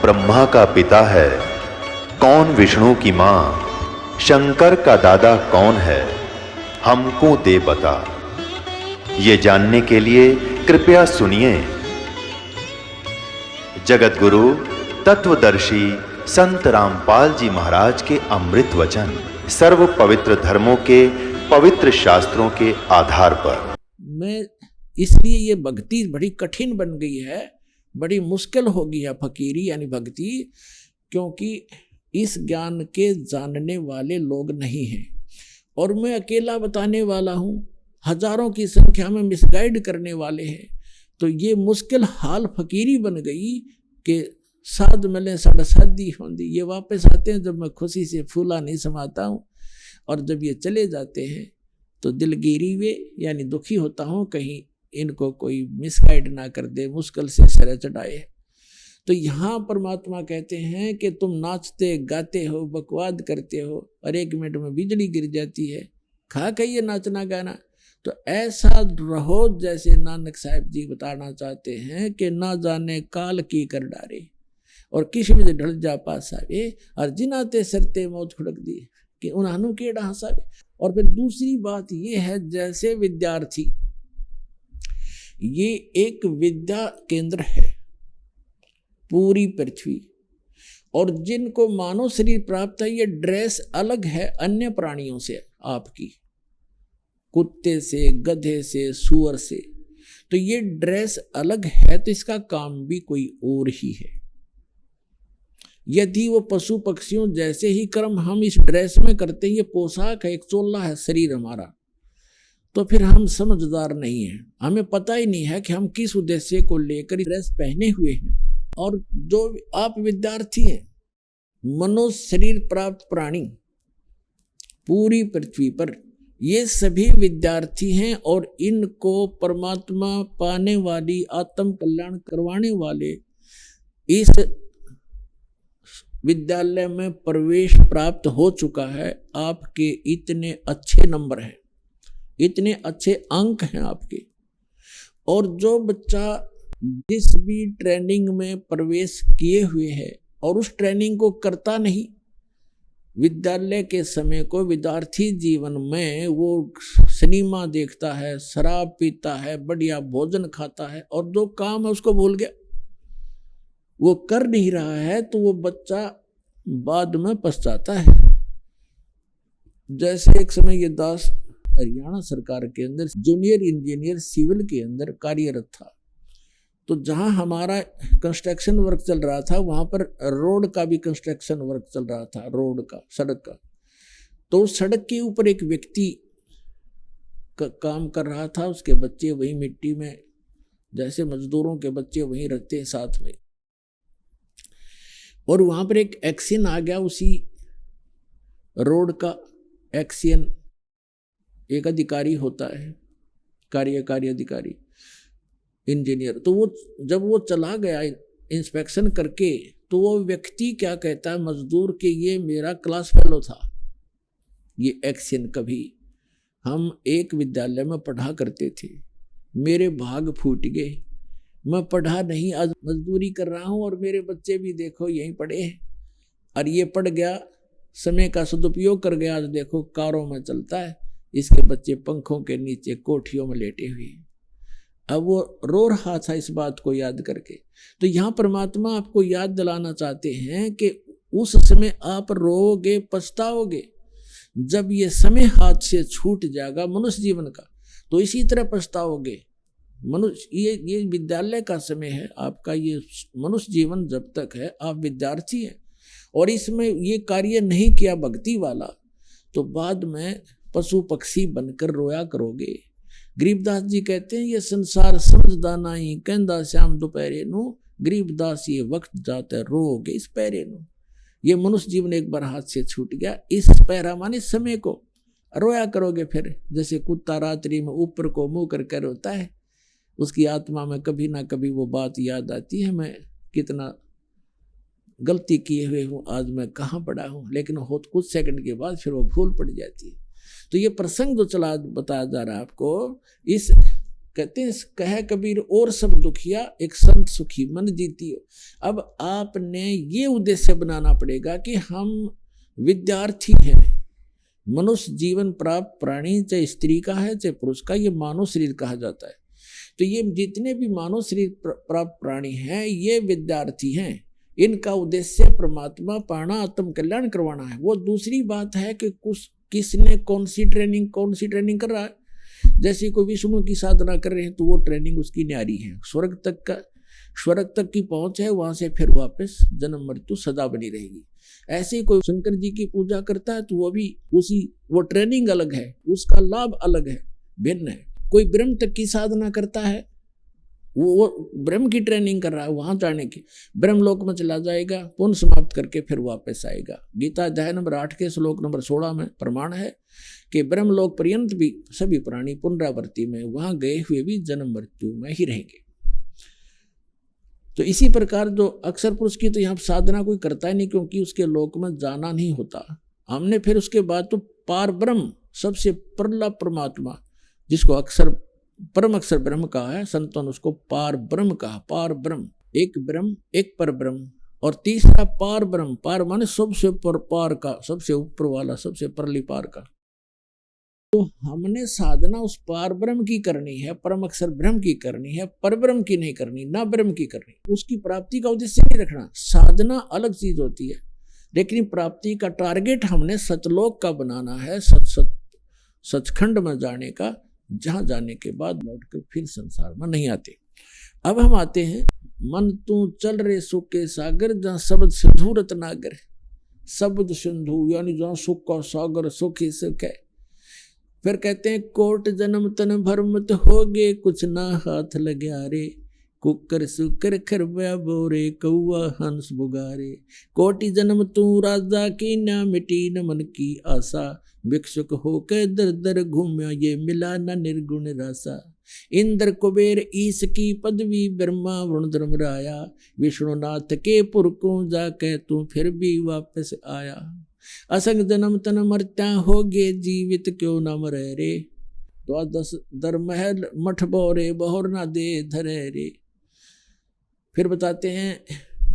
ब्रह्मा का पिता है, कौन विष्णु की मां, शंकर का दादा कौन है, हमको दे बता। ये जानने के लिए कृपया सुनिए। जगत गुरु तत्वदर्शी संत रामपाल जी महाराज के अमृत वचन सर्व पवित्र धर्मों के पवित्र शास्त्रों के आधार पर। मैं इसलिए ये भक्ति बड़ी कठिन बन गई है, बड़ी मुश्किल हो गई है फकीरी यानी भक्ति, क्योंकि इस ज्ञान के जानने वाले लोग नहीं हैं और मैं अकेला बताने वाला हूँ, हजारों की संख्या में मिसगाइड करने वाले हैं। तो ये मुश्किल हाल फकीरी बन गई कि साध मिले साढ़े शादी होंदी। ये वापस आते हैं जब मैं खुशी से फूला नहीं समाता हूँ, और जब ये चले जाते हैं तो दिलगिरी वे यानी दुखी होता हूँ, कहीं इनको कोई मिसगाइड ना कर दे, मुश्किल से सर चढ़ाए। तो यहाँ परमात्मा कहते हैं कि तुम नाचते गाते हो, बकवाद करते हो और 1 मिनट में बिजली गिर जाती है, खा कहिए नाचना गाना। तो ऐसा रहो जैसे नानक साहब जी बताना चाहते हैं कि ना जाने काल की कर डारे और किस में ढल जा पासावे और जिनाते सरते मौत फुड़क दी कि उन्हानु केड़ा हंसावे। और फिर दूसरी बात ये है, जैसे विद्यार्थी, ये एक विद्या केंद्र है पूरी पृथ्वी, और जिनको मानव शरीर प्राप्त है, ये ड्रेस अलग है अन्य प्राणियों से, आपकी कुत्ते से, गधे से, सूअर से। तो ये ड्रेस अलग है, तो इसका काम भी कोई और ही है। यदि वो पशु पक्षियों जैसे ही कर्म हम इस ड्रेस में करते हैं, ये पोशाक है, एक चोला है शरीर हमारा, तो फिर हम समझदार नहीं हैं, हमें पता ही नहीं है कि हम किस उद्देश्य को लेकर ड्रेस पहने हुए हैं। और जो आप विद्यार्थी हैं, मनुष्य शरीर प्राप्त प्राणी पूरी पृथ्वी पर, ये सभी विद्यार्थी हैं और इनको परमात्मा पाने वाली, आत्म कल्याण करवाने वाले इस विद्यालय में प्रवेश प्राप्त हो चुका है। आपके इतने अच्छे नंबर हैं, इतने अच्छे अंक हैं आपके, और जो बच्चा जिस भी ट्रेनिंग में प्रवेश किए हुए है और उस ट्रेनिंग को करता नहीं, विद्यालय के समय को विद्यार्थी जीवन में वो सिनेमा देखता है, शराब पीता है, बढ़िया भोजन खाता है, और जो काम है उसको भूल गया, वो कर नहीं रहा है, तो वो बच्चा बाद में पछताता है। जैसे एक समय ये दास हरियाणा सरकार के अंदर जूनियर इंजीनियर सिविल के अंदर कार्यरत था। तो जहाँ हमारा कंस्ट्रक्शन वर्क चल रहा था, वहाँ पर रोड का भी कंस्ट्रक्शन वर्क चल रहा था, रोड का, सड़क का। तो सड़क के ऊपर एक व्यक्ति काम कर रहा था, उसके बच्चे वही मिट्टी में, जैसे मजदूरों के बच्चे वहीं रहते हैं साथ में, और वहाँ पर एक एक्शन आ गया, उसी रोड का एक्शन, एक अधिकारी होता है, कार्यकारी अधिकारी इंजीनियर। तो वो जब वो चला गया इंस्पेक्शन करके, तो वो व्यक्ति क्या कहता है मजदूर के, ये मेरा क्लास फेलो था, ये एक्शन कभी हम एक विद्यालय में पढ़ा करते थे, मेरे भाग फूट गए, मैं पढ़ा नहीं, आज मजदूरी कर रहा हूँ और मेरे बच्चे भी देखो यहीं पढ़े हैं, और ये पढ़ गया, समय का सदुपयोग कर गया, आज देखो कारों में चलता है, इसके बच्चे पंखों के नीचे कोठियों में लेटे हुए हैं। अब वो रो रहा था इस बात को याद करके। तो यहाँ परमात्मा आपको याद दिलाना चाहते हैं कि उस समय आप रोओगे, पछताओगे, जब ये समय हाथ से छूट जाएगा मनुष्य जीवन का, तो इसी तरह पछताओगे। मनुष्य ये विद्यालय का समय है आपका, ये मनुष्य जीवन जब तक है, आप विद्यार्थी हैं और इसमें ये कार्य नहीं किया भक्ति वाला, तो बाद में पशु पक्षी बनकर रोया करोगे। गरीबदास जी कहते हैं, ये संसार समझदा नहीं, कहंदा श्याम दोपहरे नु, गरीबदास ये वक्त जाते रोगे इस पैरे नु। ये मनुष्य जीवन एक बार हाथ से छूट गया, इस पैरा माने समय को रोया करोगे। फिर जैसे कुत्ता रात्रि में ऊपर को मुंह करके रोता है, उसकी आत्मा में कभी ना कभी वो बात याद आती है, मैं कितना गलती किए हुए हूँ, आज मैं कहाँ पड़ा हूँ, लेकिन हो कुछ सेकंड के बाद फिर वो भूल पड़ जाती है। तो ये प्रसंग जो चला बताया जा रहा है आपको, इस कहते हैं कहे कबीर और सब दुखिया एक संत सुखी मन जीती हो। अब आपने ये उद्देश्य बनाना पड़ेगा कि हम विद्यार्थी हैं, मनुष्य जीवन प्राप्त प्राणी, चाहे स्त्री का है चाहे पुरुष का, ये मानव शरीर कहा जाता है। तो ये जितने भी मानव शरीर प्राप्त प्राणी हैं ये विद्यार्थी हैं। इनका उद्देश्य परमात्मा पाना, आत्म कल्याण करवाना है। वो दूसरी बात है कि किसने कौन सी ट्रेनिंग कर रहा है। जैसे कोई विष्णु की साधना कर रहे हैं तो वो ट्रेनिंग उसकी न्यारी है, स्वर्ग तक की पहुंच है, वहां से फिर वापस जन्म मृत्यु सदा बनी रहेगी। ऐसे कोई शंकर जी की पूजा करता है तो वो भी वो ट्रेनिंग अलग है, उसका लाभ अलग है, भिन्न है। कोई ब्रह्म तक की साधना करता है, वो ब्रह्म की ट्रेनिंग कर रहा है, वहां जाने की ब्रह्म लोक में चला जाएगा, पुण्य समाप्त करके फिर वापस आएगा। गीता अध्याय नंबर 8 के श्लोक नंबर 16 में प्रमाण है कि ब्रह्म लोक पर्यंत भी सभी प्राणी पुनरावृत्ति में वहां गए हुए भी जन्म मृत्यु में ही रहेंगे। तो इसी प्रकार जो अक्षर पुरुष की तो यहाँ साधना कोई करता ही नहीं, क्योंकि उसके लोक में जाना नहीं होता। हमने फिर उसके बाद तो पार ब्रह्म, सबसे परला परमात्मा, जिसको अक्षर परम अक्षर ब्रह्म कहा है, संतों ने उसको पार ब्रह्म कहा। पार ब्रह्म, एक ब्रह्म, एक पर ब्रह्म, और तीसरा पार ब्रह्म। पार माने सबसे पर पार का, सबसे ऊपर वाला, सबसे परली पार का। तो हमने साधना उस पार ब्रह्म की करनी है, परम अक्षर ब्रह्म की करनी है, पर ब्रह्म की नहीं करनी, ना ब्रह्म की करनी। उसकी प्राप्ति का उद्देश्य नहीं रखना। साधना अलग चीज होती है, लेकिन प्राप्ति का टारगेट हमने सतलोक का बनाना है, सचखंड में जाने का, जहां जाने के बाद लौटकर फिर संसार में नहीं आते। अब हम आते हैं मन तू चल रे सुख के सागर, जहां शब्द सिंधु रत्नागर। शब्द सिंधु यानी जहां सुख का सागर, सुख ही सुख है। फिर कहते हैं कोट जन्म तन भरमत होगे, कुछ ना हाथ लग्या रे। कुकर सुकर खरबा बोरे, कौआ हंस बुगारे। कोटि जन्म तू राजा की, ना मिटी न मन की आशा। भिक्षुक होकर दर दर घूम्या, ये मिला न निर्गुण रासा। इंद्र कुबेर ईश की पदवी, ब्रह्मा वरुण धर्मराया। विष्णुनाथ के पुर को जाके तू फिर भी वापस आया। असंग जन्म तन मरत्या होगे, जीवित क्यों न मरे रे। तो 10 दर महल मठ बोरे, बहुर ना दे धरे रे। फिर बताते हैं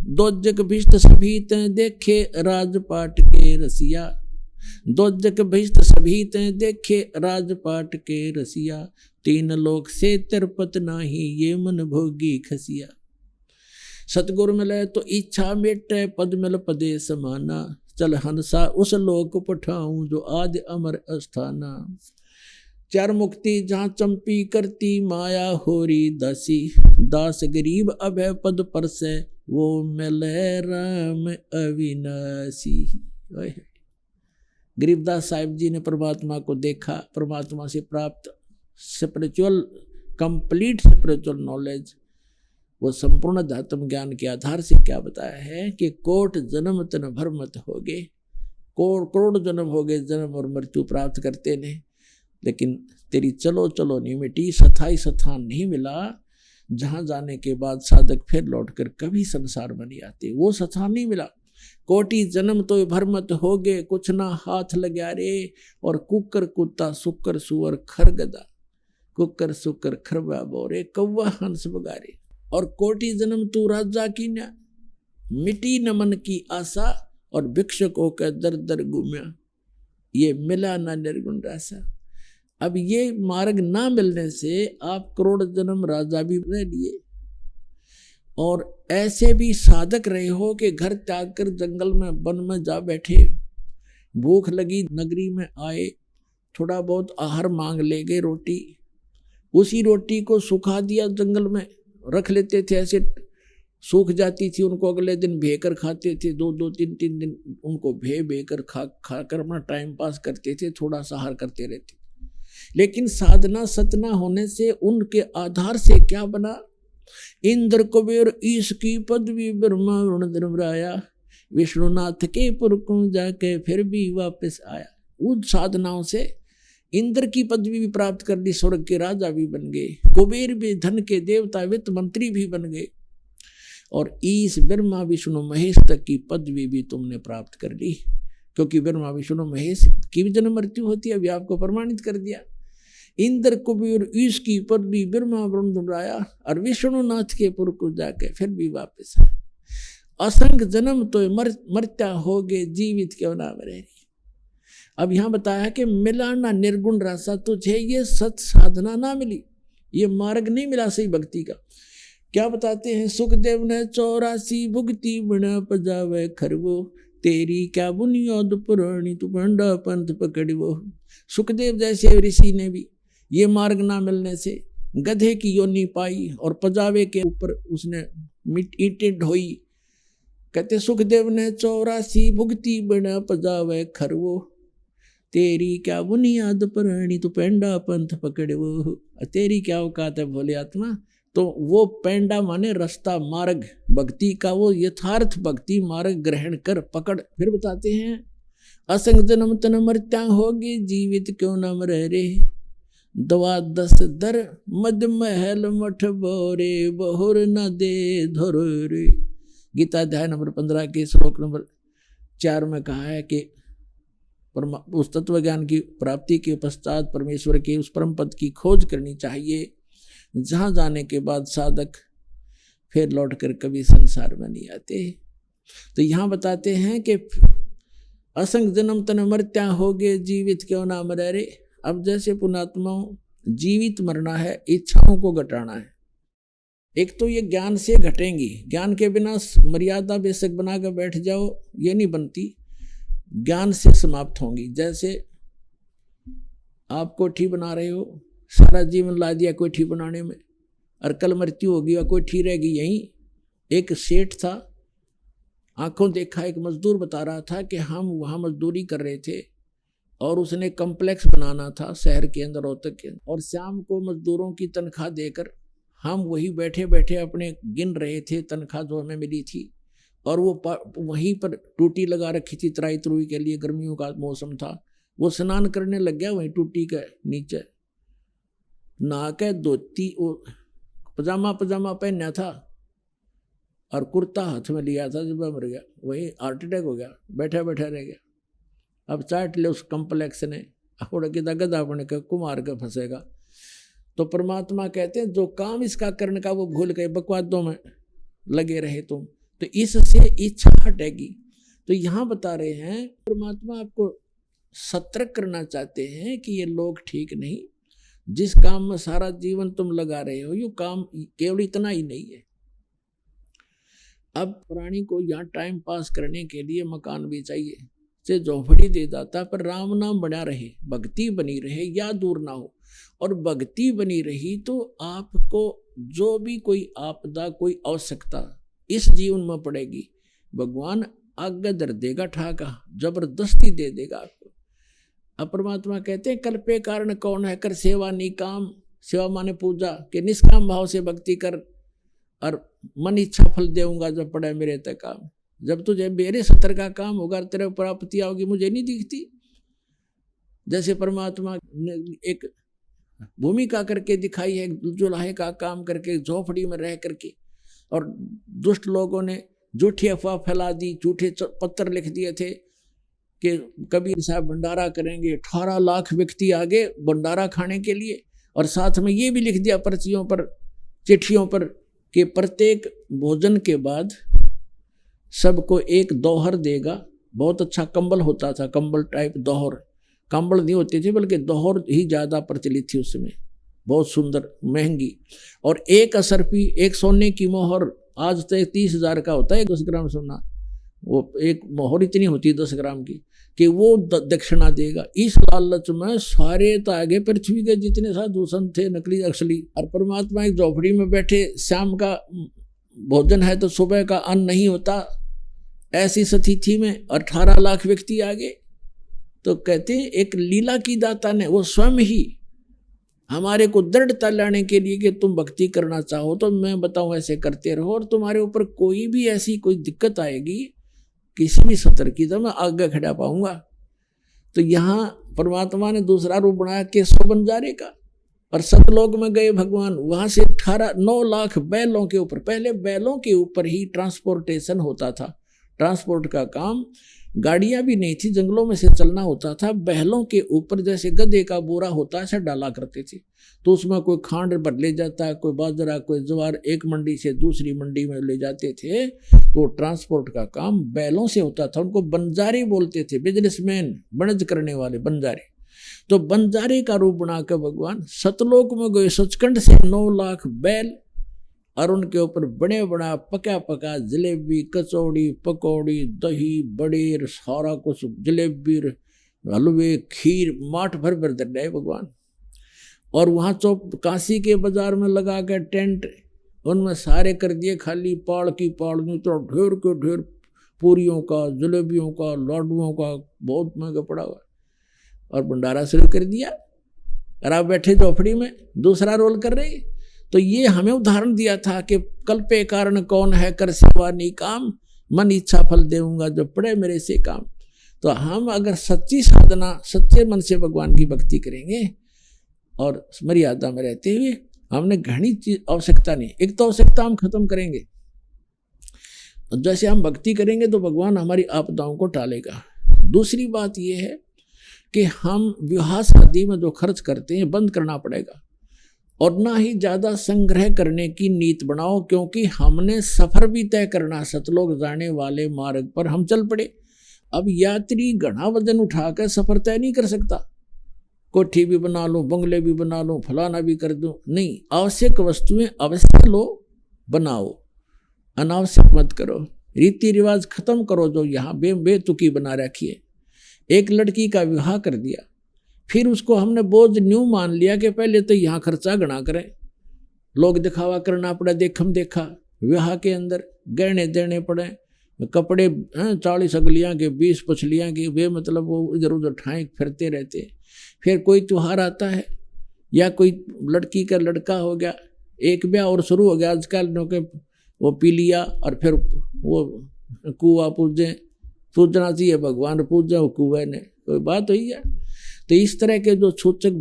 दो जग भिष्ट सभी ते देखे, राजपाट के रसिया। दो जग भिष्ट सभी ते देखे, राजपाट के रसिया। 3 लोक से तिरपत नाही, ये मन भोगी खसिया। सतगुरु मिले तो इच्छा मेटे, पद मिल पदे समाना। चल हंसा उस लोक पठाऊं, जो आदि अमर अस्थाना। 4 मुक्ति जहाँ चंपी करती, माया होरी दासी। दास गरीब अभय पद पर से, वो मिले राम अविनाशी। गरीबदास साहिब जी ने परमात्मा को देखा, परमात्मा से प्राप्त स्पिरिचुअल, कंप्लीट स्पिरिचुअल नॉलेज, वो संपूर्ण अध्यात्म ज्ञान के आधार से क्या बताया है कि कोट जन्म तन भर मत होगे। करोड़ जन्म हो गए, जन्म और मृत्यु प्राप्त करते ने, लेकिन तेरी चलो चलो नहीं मिटी, सथाई स्थान नहीं मिला, जहां जाने के बाद साधक फिर लौटकर कभी संसार में नहीं आते। वो स्थान नहीं मिला। कोटि जन्म तो भरमत हो गए, कुछ ना हाथ लग्या रे। और कुकर कुत्ता सुकर सुअर खरगदा, कुकर सुकर खरबा बोरे, कौवा हंस बगारे। और कोटि जन्म तू राजा की न, मिटी न मन की आशा। और भिक्षुक होकर दर दर घूम्या, ये मिला ना निर्गुण रासा। अब ये मार्ग ना मिलने से आप करोड़ जन्म राजा भी रह लिए, और ऐसे भी साधक रहे हो कि घर त्याग कर जंगल में वन में जा बैठे, भूख लगी नगरी में आए, थोड़ा बहुत आहार मांग ले गए, रोटी, उसी रोटी को सुखा दिया, जंगल में रख लेते थे, ऐसे सूख जाती थी, उनको अगले दिन भेकर खाते थे। 2-2, 3-3 दिन उनको भेकर खा कर अपना टाइम पास करते थे, थोड़ा सा आहार करते रहते। लेकिन साधना सतना होने से उनके आधार से क्या बना? इंद्र कुबेर ईश की पदवी, ब्रह्मा वरुण धर्मराया। विष्णुनाथ के पुर को जाके फिर भी वापस आया। उन साधनाओं से इंद्र की पदवी भी प्राप्त कर ली, स्वर्ग के राजा भी बन गए, कुबेर भी धन के देवता, वित्त मंत्री भी बन गए, और ईश ब्रह्मा विष्णु महेश तक की पदवी भी तुमने प्राप्त कर ली। क्योंकि ब्रह्मा विष्णु महेश की भी जन्म मृत्यु होती है, अभी आपको प्रमाणित कर दिया। इंद्र कुबेर ईश की पदवी ब्रह्मा ब्रह्मराया और विष्णुनाथ के पुर को जाके फिर भी वापस आया। असंख्य जन्म तो मरत्या होगे जीवित क्यों ना मरे। अब यहां बताया कि मिला ना निर्गुण रासा, तुझे ये सत साधना ना मिली, ये मार्ग नहीं मिला सही भक्ति का। क्या बताते हैं, सुखदेव ने 84 भुगती बना पजावे खरवो, तेरी क्या बुनियाद पुरानी तू पंडा पंथ पकड़वो। सुखदेव जैसे ऋषि ने भी ये मार्ग ना मिलने से गधे की योनि पाई और पजावे के ऊपर उसने ईंटें ढोई। कहते सुखदेव ने 84 भुगती बना पजावे खरवो, तेरी क्या बुनियाद पुरानी तू पेंडा पंथ पकड़वो। तेरी क्या औकात है भोले आत्मा। तो वो पेंडा माने रास्ता मार्ग भक्ति का, वो यथार्थ भक्ति मार्ग ग्रहण कर पकड़। फिर बताते हैं, असंग जन्म तन मरत्या होगी जीवित क्यों न मरे रे, दवा 10 दर मद महल मठ बोरे बहुर न दे धोर रे। गीता अध्याय नंबर 15 के श्लोक नंबर 4 में कहा है कि उस तत्व ज्ञान की प्राप्ति के पश्चात परमेश्वर के उस परम पद की खोज करनी चाहिए, जहां जाने के बाद साधक फिर लौटकर कभी संसार में नहीं आते। तो यहां बताते हैं कि असंग जन्म तन मरत्या होगे जीवित क्यों ना मरे रे। अब जैसे पुणात्माओं जीवित मरना है, इच्छाओं को घटाना है। एक तो ये ज्ञान से घटेंगी, ज्ञान के बिना मर्यादा बेशक बनाकर बैठ जाओ ये नहीं बनती, ज्ञान से समाप्त होंगी। जैसे आप कोठी बना रहे हो, सारा जीवन ला दिया कोठी बनाने में, और कल मृत्यु होगी और कोठी रहेगी यहीं। एक सेठ था, आंखों देखा एक मजदूर बता रहा था कि हम वहाँ मजदूरी कर रहे थे और उसने कम्प्लेक्स बनाना था शहर के अंदर रोहतक के, और शाम को मजदूरों की तनख्वाह देकर हम वही बैठे बैठे अपने गिन रहे थे तनख्वाह जो हमें मिली थी। और वो वहीं पर टूटी लगा रखी थी तराई तरुई के लिए, गर्मियों का मौसम था। वो स्नान करने लग गया वहीं टूटी के नीचे, नहा के धोती पजामा पहना था और कुर्ता हाथ में लिया था, जब मर गया वही हार्ट अटैक हो गया, बैठा बैठा रह गया। अब चाट ले उस कम्प्लेक्स ने, उड़ के गधा बन के कुमार के फंसेगा। तो परमात्मा कहते हैं जो काम इसका करने का वो भूल गए, बकवादों में लगे रहे तुम, तो इससे इच्छा हटेगी। तो यहाँ बता रहे हैं परमात्मा आपको सतर्क करना चाहते हैं कि ये लोग ठीक नहीं, जिस काम में सारा जीवन तुम लगा रहे हो ये काम केवल इतना ही नहीं है। अब प्राणी को यहाँ टाइम पास करने के लिए मकान भी चाहिए, से झोपड़ी दे दाता पर राम नाम बना रहे, भक्ति बनी रहे या दूर ना हो। और भक्ति बनी रही तो आपको जो भी कोई आपदा कोई आवश्यकता इस जीवन में पड़ेगी, भगवान आगे धर देगा, ठाका जबरदस्ती दे देगा आपको। अब परमात्मा कहते हैं कल्पे कारण कौन है कर सेवा निकाम, सेवा माने पूजा के निष्काम भाव से भक्ति कर और मन इच्छा फल देऊंगा जब पड़े मेरे तक काम। जब तुझे मेरे सतर का काम होगा तेरे प्राप्ति आओगी मुझे नहीं दिखती। जैसे परमात्मा ने एक भूमिका करके दिखाई है, जुलाहे का काम करके झोपड़ी में रह करके, और दुष्ट लोगों ने झूठी अफवाह फैला दी, झूठे पत्र लिख दिए थे कि कबीर साहब भंडारा करेंगे, 18 लाख व्यक्ति आगे भंडारा खाने के लिए, और साथ में ये भी लिख दिया पर्चियों पर चिट्ठियों पर कि प्रत्येक भोजन के बाद सबको एक दोहर देगा। बहुत अच्छा कंबल होता था, कंबल टाइप दोहर, कंबल नहीं होते थे बल्कि दोहर ही ज़्यादा प्रचलित थी उसमें, बहुत सुंदर महंगी। और एक असरपी, एक सोने की मोहर आज तक 30,000 का होता है 10 ग्राम सोना, वो एक मोहर इतनी होती है 10 ग्राम की कि वो दक्षिणा देगा। इस लालच में सारे तागे पृथ्वी के जितने साधु संत थे नकली असली, और परमात्मा एक झोपड़ी में बैठे, शाम का भोजन है तो सुबह का अन्न नहीं होता, ऐसी स्थिति में 18 लाख व्यक्ति आगे। तो कहते हैं एक लीला की दाता ने वो स्वयं ही हमारे को दृढ़ता लाने के लिए कि तुम भक्ति करना चाहो तो मैं बताऊं ऐसे करते रहो, और तुम्हारे ऊपर कोई भी ऐसी कोई दिक्कत आएगी किसी भी सतर्कता में आगे खड़ा पाऊंगा। तो यहाँ परमात्मा ने दूसरा रूप बनाया केशव बंजारे का, और सतलोक में गए भगवान, वहां से 9 लाख बैलों के ऊपर, पहले बैलों के ऊपर ही ट्रांसपोर्टेशन होता था, ट्रांसपोर्ट का काम गाड़ियां भी नहीं थी, जंगलों में से चलना होता था। बैलों के ऊपर जैसे गधे का बोरा होता है ऐसा डाला करते थे, तो उसमें कोई खांड भर ले जाता, कोई बाजरा, कोई ज्वार, एक मंडी से दूसरी मंडी में ले जाते थे। तो ट्रांसपोर्ट का काम बैलों से होता था। उनको बंजारे बोलते थे, बिजनेसमैन, बनज करने वाले बंजारे। तो बंजारे का रूप बनाकर भगवान सतलोक में गए। सचखंड से 9 लाख बैल और उनके ऊपर बड़े बड़ा पका पका जलेबी, कचौड़ी, पकौड़ी, दही, बड़े, सारा कुछ, जलेबी, हलवे, खीर, माठ भर भर दे रहे भगवान। और वहाँ काशी के बाजार में लगा के टेंट, उनमें सारे कर दिए खाली, पाड़ की पाड़ में तो ढेर के ढेर पूरियों का, जलेबियों का, लाडुओं का बहुत महंगा पड़ा हुआ, और भंडारा शुरू कर दिया। और आप बैठे झोपड़ी में दूसरा रोल कर रहे। तो ये हमें उदाहरण दिया था कि कल्पे कारण कौन है, कर सेवा नी काम, मन इच्छा फल देऊंगा जो पड़े मेरे से काम। तो हम अगर सच्ची साधना, सच्चे मन से भगवान की भक्ति करेंगे और मर्यादा में रहते हुए, हमने घनी चीज आवश्यकता नहीं। एक तो आवश्यकता हम खत्म करेंगे, जैसे हम भक्ति करेंगे तो भगवान हमारी आपदाओं को टालेगा। दूसरी बात यह है कि हम विवाह शादी में जो खर्च करते हैं बंद करना पड़ेगा, और ना ही ज़्यादा संग्रह करने की नीत बनाओ, क्योंकि हमने सफ़र भी तय करना। सतलोक जाने वाले मार्ग पर हम चल पड़े। अब यात्री घना वजन उठाकर सफ़र तय नहीं कर सकता। कोठी भी बना लो, बंगले भी बना लो, फलाना भी कर दो, नहीं। आवश्यक वस्तुएं अवश्य लो, बनाओ, अनावश्यक मत करो। रीति रिवाज खत्म करो जो यहाँ बेतुकी बना रखिए। एक लड़की का विवाह कर दिया, फिर उसको हमने बोझ न्यू मान लिया कि पहले तो यहाँ खर्चा गणा करें, लोग दिखावा करना पड़ा, देखम देखा। विवाह के अंदर गहने देने पड़े, कपड़े 40 अगलियाँ के, 20 पछलियाँ के, वे मतलब वो इधर उधर ठाएं फिरते रहते। फिर कोई त्यौहार आता है या कोई लड़की का लड़का हो गया, एक ब्याह और शुरू हो गया। आजकल के वो पी लिया और फिर वो कुआ पूजना चाहिए, भगवान पूजा वो कुएं ने, कोई बात हुई है। तो इस तरह के जो सूचक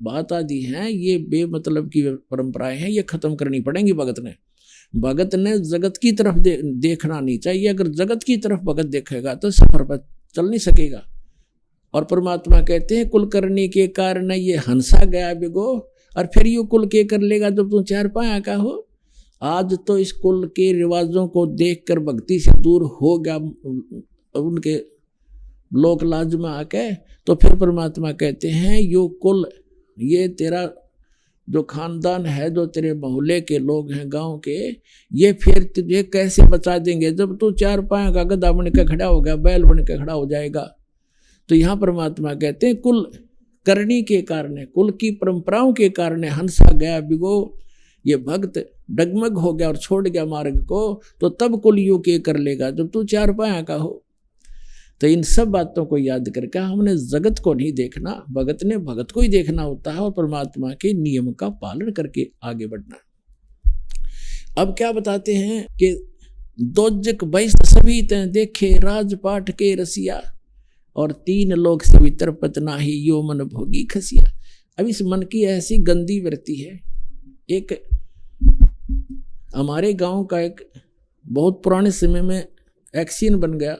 बात आदि हैं, ये बेमतलब की परंपराएं हैं, ये खत्म करनी पड़ेंगी। भगत ने जगत की तरफ देखना नहीं चाहिए। अगर जगत की तरफ भगत देखेगा तो सफर पर चल नहीं सकेगा। और परमात्मा कहते हैं कुल करने के कारण ये हंसा गया बिगो, और फिर ये कुल के कर लेगा जब तुम 4 पाया का हो। आज तो इस कुल के रिवाजों को देखकर भक्ति से दूर हो गया, उनके लोक लाज में आके। तो फिर परमात्मा कहते हैं यो कुल, ये तेरा जो खानदान है, जो तेरे मोहल्ले के लोग हैं, गांव के, ये फिर तुझे कैसे बचा देंगे जब तू 4 पाया का गधा बन के खड़ा हो गया, बैल बन के खड़ा हो जाएगा। तो यहाँ परमात्मा कहते हैं कुल करनी के कारण, कुल की परंपराओं के कारण हंसा गया बिगो। ये भक्त डगमग हो गया और छोड़ गया मार्ग को, तो तब कुल यू के कर लेगा जब तू 4 पाया का हो। तो इन सब बातों को याद करके हमने जगत को नहीं देखना, भगत ने भगत को ही देखना होता है, और परमात्मा के नियम का पालन करके आगे बढ़ना। अब क्या बताते हैं कि दोजक बैस सभी तैं देखे, राजपाट के रसिया, और 3 लोग से भीतर पतना ही यो मन भोगी खसिया। अब इस मन की ऐसी गंदी वृत्ति है। एक हमारे गांव का एक बहुत पुराने समय में एक्सीन बन गया,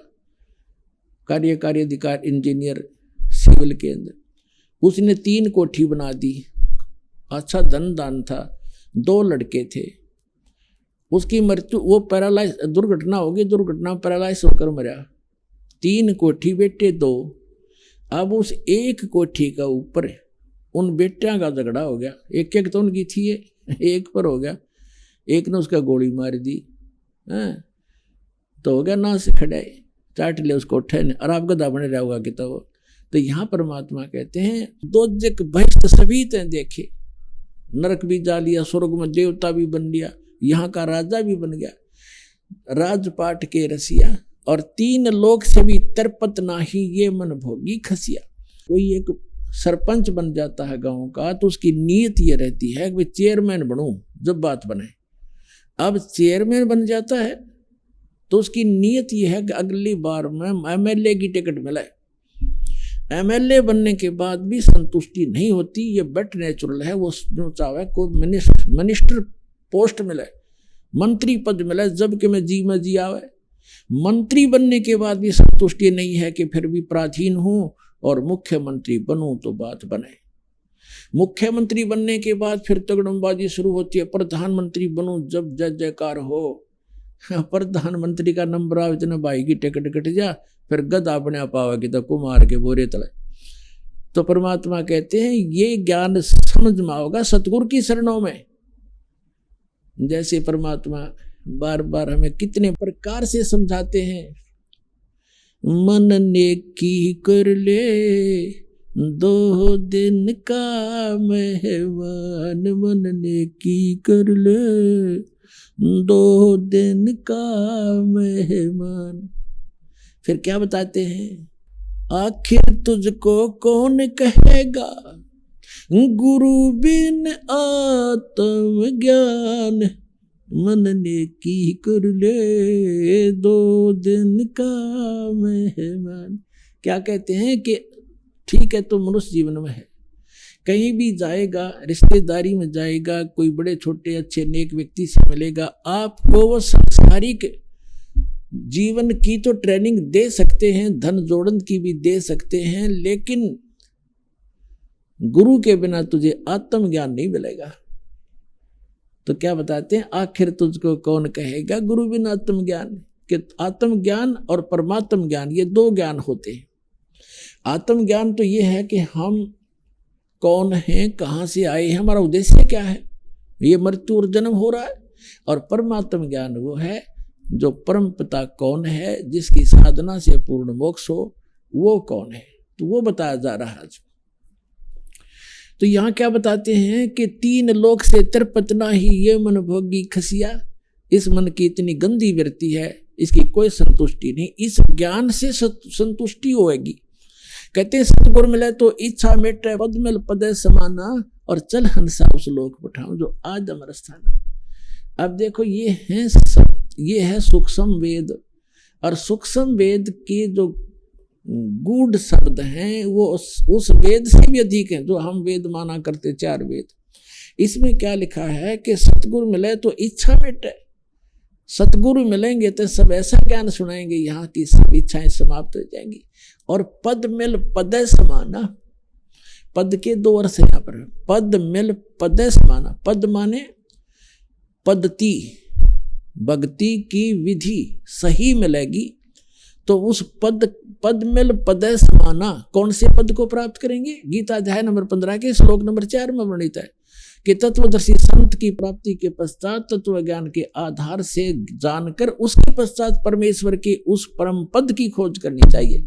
कार्यकारी अधिकारी इंजीनियर सिविल के अंदर। उसने 3 कोठी बना दी, अच्छा धन दान था, 2 लड़के थे। उसकी मृत्यु, वो पैरालाइज, दुर्घटना होगी, दुर्घटना पैरालाइज होकर मरा। 3 कोठी बेटे 2। अब उस एक कोठी का ऊपर उन बेटियां का झगड़ा हो गया। एक तो उनकी थी, एक पर हो गया, एक ने उसका गोली मार दी। तो हो गया ना से खड़े, चाट ले उसको उठे ने, और आप गधा बने रहा होगा कि तो यहाँ परमात्मा कहते हैं दोजक भय सभी ते देखे, नरक भी जा लिया, स्वर्ग में देवता भी बन लिया, यहाँ का राजा भी बन गया, राजपाट के रसिया, और 3 लोग से भी तरपत नाही ये मन भोगी खसिया। कोई एक सरपंच बन जाता है गांव का, तो उसकी नीयत ये रहती है कि चेयरमैन बनूं जब बात बने। अब चेयरमैन बन जाता है तो उसकी नीयत ये है कि अगली बार में एमएलए की टिकट मिले। एमएलए बनने के बाद भी संतुष्टि नहीं होती, ये बेट नेचुरल है। वो जो चाहे कोई मिनिस्टर पोस्ट मिले, मंत्री पद मिले, जब कि मैं जी आवे, मंत्री बनने के बाद भी संतुष्टि नहीं है कि फिर भी पराधीन हूं और मुख्यमंत्री बनूं तो बात बने। मुख्यमंत्री बनने के बाद फिर तगड़मबाजी शुरू होती है, प्रधानमंत्री बनूं जब जय जयकार हो। प्रधानमंत्री का नंबर आ इतने भाई की टिकट कट जा, फिर गधा बना पावेगी तो कुमार के बोरे तले। तो परमात्मा कहते हैं ये ज्ञान समझ में आओगा सतगुरु की शरणों में। जैसे परमात्मा बार बार हमें कितने प्रकार से समझाते हैं, मन नेकी कर ले 2 दिन का मेहमान, मन नेकी कर ले 2 दिन का मेहमान। फिर क्या बताते हैं, आखिर तुझको कौन कहेगा गुरु बिन आत्म ज्ञान, मन नेकी कर ले 2 दिन का मेहमान। क्या कहते हैं कि ठीक है तो मनुष्य जीवन में है, कहीं भी जाएगा, रिश्तेदारी में जाएगा, कोई बड़े छोटे अच्छे नेक व्यक्ति से मिलेगा, आपको वो सांसारिक जीवन की तो ट्रेनिंग दे सकते हैं, धन जोड़न की भी दे सकते हैं, लेकिन गुरु के बिना तुझे आत्म ज्ञान नहीं मिलेगा। तो क्या बताते हैं, आखिर तुझको कौन कहेगा गुरु बिना आत्म ज्ञान। कि आत्म ज्ञान और परमात्म ज्ञान ये 2 ज्ञान होते हैं। आत्म ज्ञान तो ये है कि हम कौन हैं, कहाँ से आए हैं, हमारा उद्देश्य क्या है, ये मृत्यु और जन्म हो रहा है। और परमात्म ज्ञान वो है जो परम पिता कौन है, जिसकी साधना से पूर्ण मोक्ष हो, वो कौन है, तो वो बताया जा रहा है। तो यहाँ क्या बताते हैं कि 3 लोक से तिरपतना ही ये मन भोगी खसिया। इस मन की इतनी गंदी वृत्ति है, इसकी कोई संतुष्टि नहीं, इस ज्ञान से संतुष्टि होएगी। कहते हैं सतगुरु मिले तो इच्छा मिटे पद मिल पदे समाना, और चल हंसा उस लोक पठाऊं जो आज अमर स्थान। अब देखो ये है सूक्ष्म वेद, और सूक्ष्म वेद के जो गूढ़ शब्द हैं वो उस वेद से भी अधिक हैं जो हम वेद माना करते 4 वेद। इसमें क्या लिखा है कि सतगुरु मिले तो इच्छा मिटे। सतगुरु मिलेंगे तो सब ऐसा ज्ञान सुनाएंगे यहाँ की सब इच्छाएं समाप्त हो जाएंगी। और पद मिल पदे समाना, पद के 2 अर्थ यहाँ पर, पद मिल पदे समाना। पद माने पद्धति, भक्ति की विधि सही मिलेगी तो उस पद मिल पदे समाना। कौन से पद को प्राप्त करेंगे? गीता अध्याय नंबर 15 के श्लोक नंबर 4 में वर्णित है कि तत्वदर्शी संत की प्राप्ति के पश्चात तत्व ज्ञान के आधार से जानकर उसके पश्चात परमेश्वर के उस परम पद की खोज करनी चाहिए,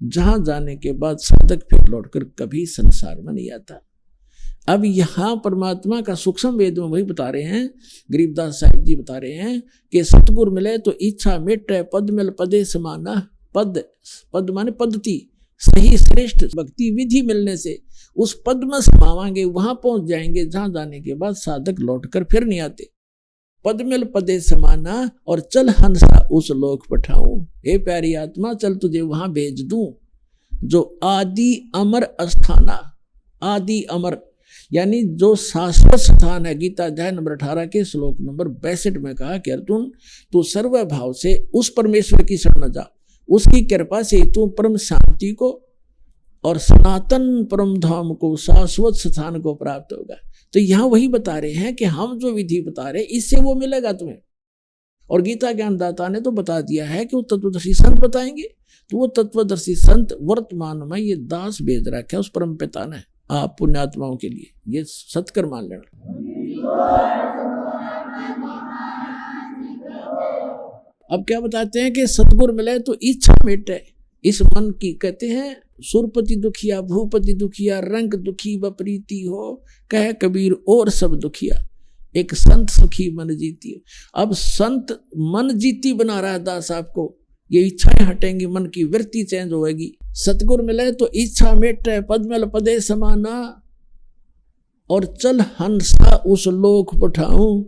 जहां जाने के बाद साधक फिर लौटकर कभी संसार में नहीं आता। अब यहाँ परमात्मा का सूक्ष्म वेद में वही बता रहे हैं, गरीबदास साहिब जी बता रहे हैं कि सतगुरु मिले तो इच्छा मिटे पद मिल पदे समाना। पद माने पद्धति, सही श्रेष्ठ भक्ति विधि मिलने से उस पद में समावांगे, वहां पहुंच जाएंगे जहां जाने के बाद साधक लौटकर फिर नहीं आते। पद मिल पदे समाना, और चल हंसा उस लोक पठाऊं। हे प्यारी आत्मा, चल तुझे वहां भेज दूं जो आदि अमर अस्थाना, आदि अमर यानी जो शाश्वत स्थान है। गीता अध्याय नंबर 18 के श्लोक नंबर 62 में कहा कि अर्जुन तू सर्व भाव से उस परमेश्वर की शरण जा, उसकी कृपा से तू परम शांति को और सनातन परम धाम को, शाश्वत स्थान को प्राप्त होगा। तो यहाँ वही बता रहे हैं कि हम जो विधि बता रहे इससे वो मिलेगा तुम्हें। और गीता ज्ञानदाता ने तो बता दिया है कि वो तत्वदर्शी संत बताएंगे। तो वो तत्वदर्शी संत वर्तमान में ये दास भेज रखा है उस परम पिता ने आप पुण्यात्माओं के लिए, ये सत्कर मान लेना। अब क्या बताते हैं कि सतगुरु मिले तो इच्छा मिटे इस मन की। कहते हैं सुरपति दुखिया भूपति दुखिया, रंग दुखी बप्रीति हो, कह कबीर और सब दुखिया, एक संत सुखी मन जीती। अब संत मन जीती बना रहा है दास आपको, ये इच्छाएं हटेंगी, मन की वृत्ति चेंज होगी। सतगुरु मिले तो इच्छा मिटे पद मिल पदे समाना, और चल हंसा उस लोक पठाऊं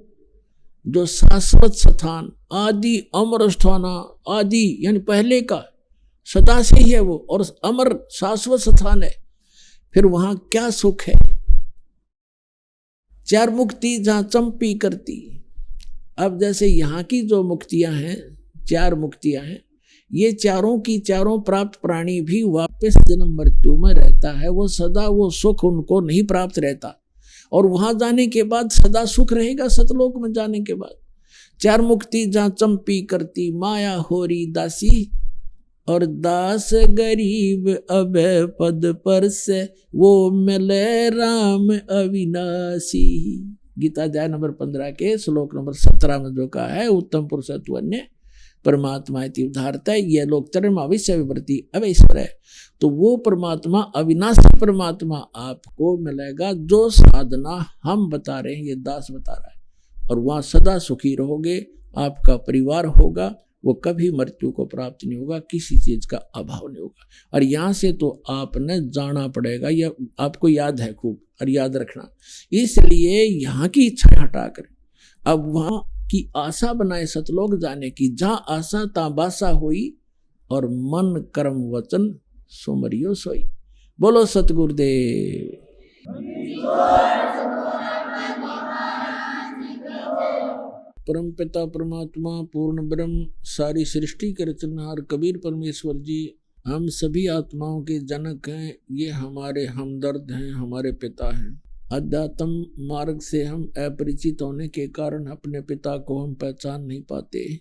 जो शाश्वत स्थान, आदि अमर स्थाना। आदि यानी पहले का, सदा से ही है वो, और अमर शाश्वत स्थान है। फिर वहां क्या सुख है? 4 मुक्ति जहां चंपी करती। अब जैसे यहाँ की जो मुक्तियां हैं 4 मुक्तियां हैं। ये चारों की चारों प्राप्त प्राणी भी वापस जन्म मृत्यु में रहता है, वो सदा वो सुख उनको नहीं प्राप्त रहता, और वहां जाने के बाद सदा सुख रहेगा। सतलोक में जाने के बाद 4 मुक्ति जहाँ चंपी करती माया होरी दासी, और दास गरीब अब पद पर से वो मिले राम अविनाशी। गीता अध्याय नंबर 15 के श्लोक नंबर 17 में जो कहा है, उत्तम पुरुष तु अन्य परमात्मा इति उदाहरता, ये लोग चरम अविश्य विवृत्ति अवैश्वर है। तो वो परमात्मा अविनाशी परमात्मा आपको मिलेगा जो साधना हम बता रहे हैं, ये दास बता रहा है, और वहां सदा सुखी रहोगे, आपका परिवार होगा, वो कभी मृत्यु को प्राप्त नहीं होगा, किसी चीज का अभाव नहीं होगा। और यहाँ से तो आपने जाना पड़ेगा, यह आपको याद है खूब, और याद रखना। इसलिए यहाँ की इच्छा हटा कर अब वहां की आशा बनाए सतलोक जाने की, जहाँ आशा ता बासा हुई, और मन कर्म वचन सुमरियो सोई। बोलो सतगुरुदेव। परम पिता परमात्मा पूर्ण ब्रह्म सारी सृष्टि के रचनहार कबीर परमेश्वर जी हम सभी आत्माओं के जनक हैं। ये हमारे हमदर्द हैं, हमारे पिता हैं। अध्यात्म मार्ग से हम अपरिचित होने के कारण अपने पिता को हम पहचान नहीं पाते,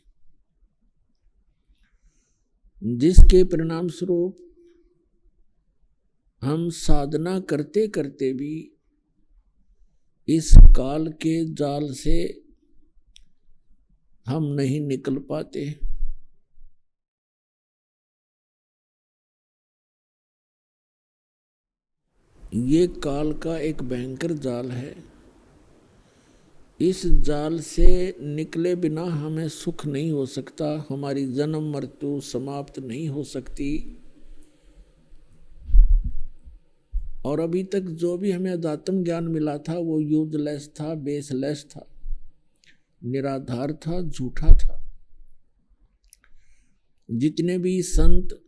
जिसके परिणाम स्वरूप हम साधना करते करते भी इस काल के जाल से हम नहीं निकल पाते। ये काल का एक भयंकर जाल है। इस जाल से निकले बिना हमें सुख नहीं हो सकता, हमारी जन्म मृत्यु समाप्त नहीं हो सकती। और अभी तक जो भी हमें अध्यात्म ज्ञान मिला था वो यूजलेस था, बेसलेस था, निराधार था, झूठा था। जितने भी संत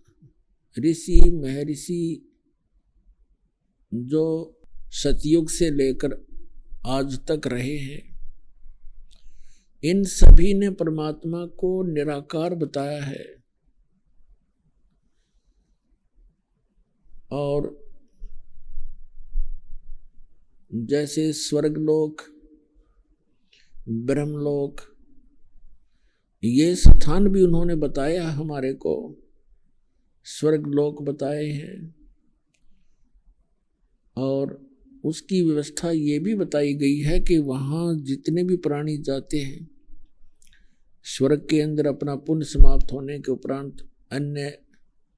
ऋषि महर्षि जो सतयुग से लेकर आज तक रहे हैं, इन सभी ने परमात्मा को निराकार बताया है। और जैसे स्वर्गलोक, ब्रह्मलोक, ये स्थान भी उन्होंने बताया हमारे को। स्वर्गलोक बताए हैं, और उसकी व्यवस्था ये भी बताई गई है कि वहाँ जितने भी प्राणी जाते हैं, स्वर्ग के अंदर अपना पुण्य समाप्त होने के उपरांत अन्य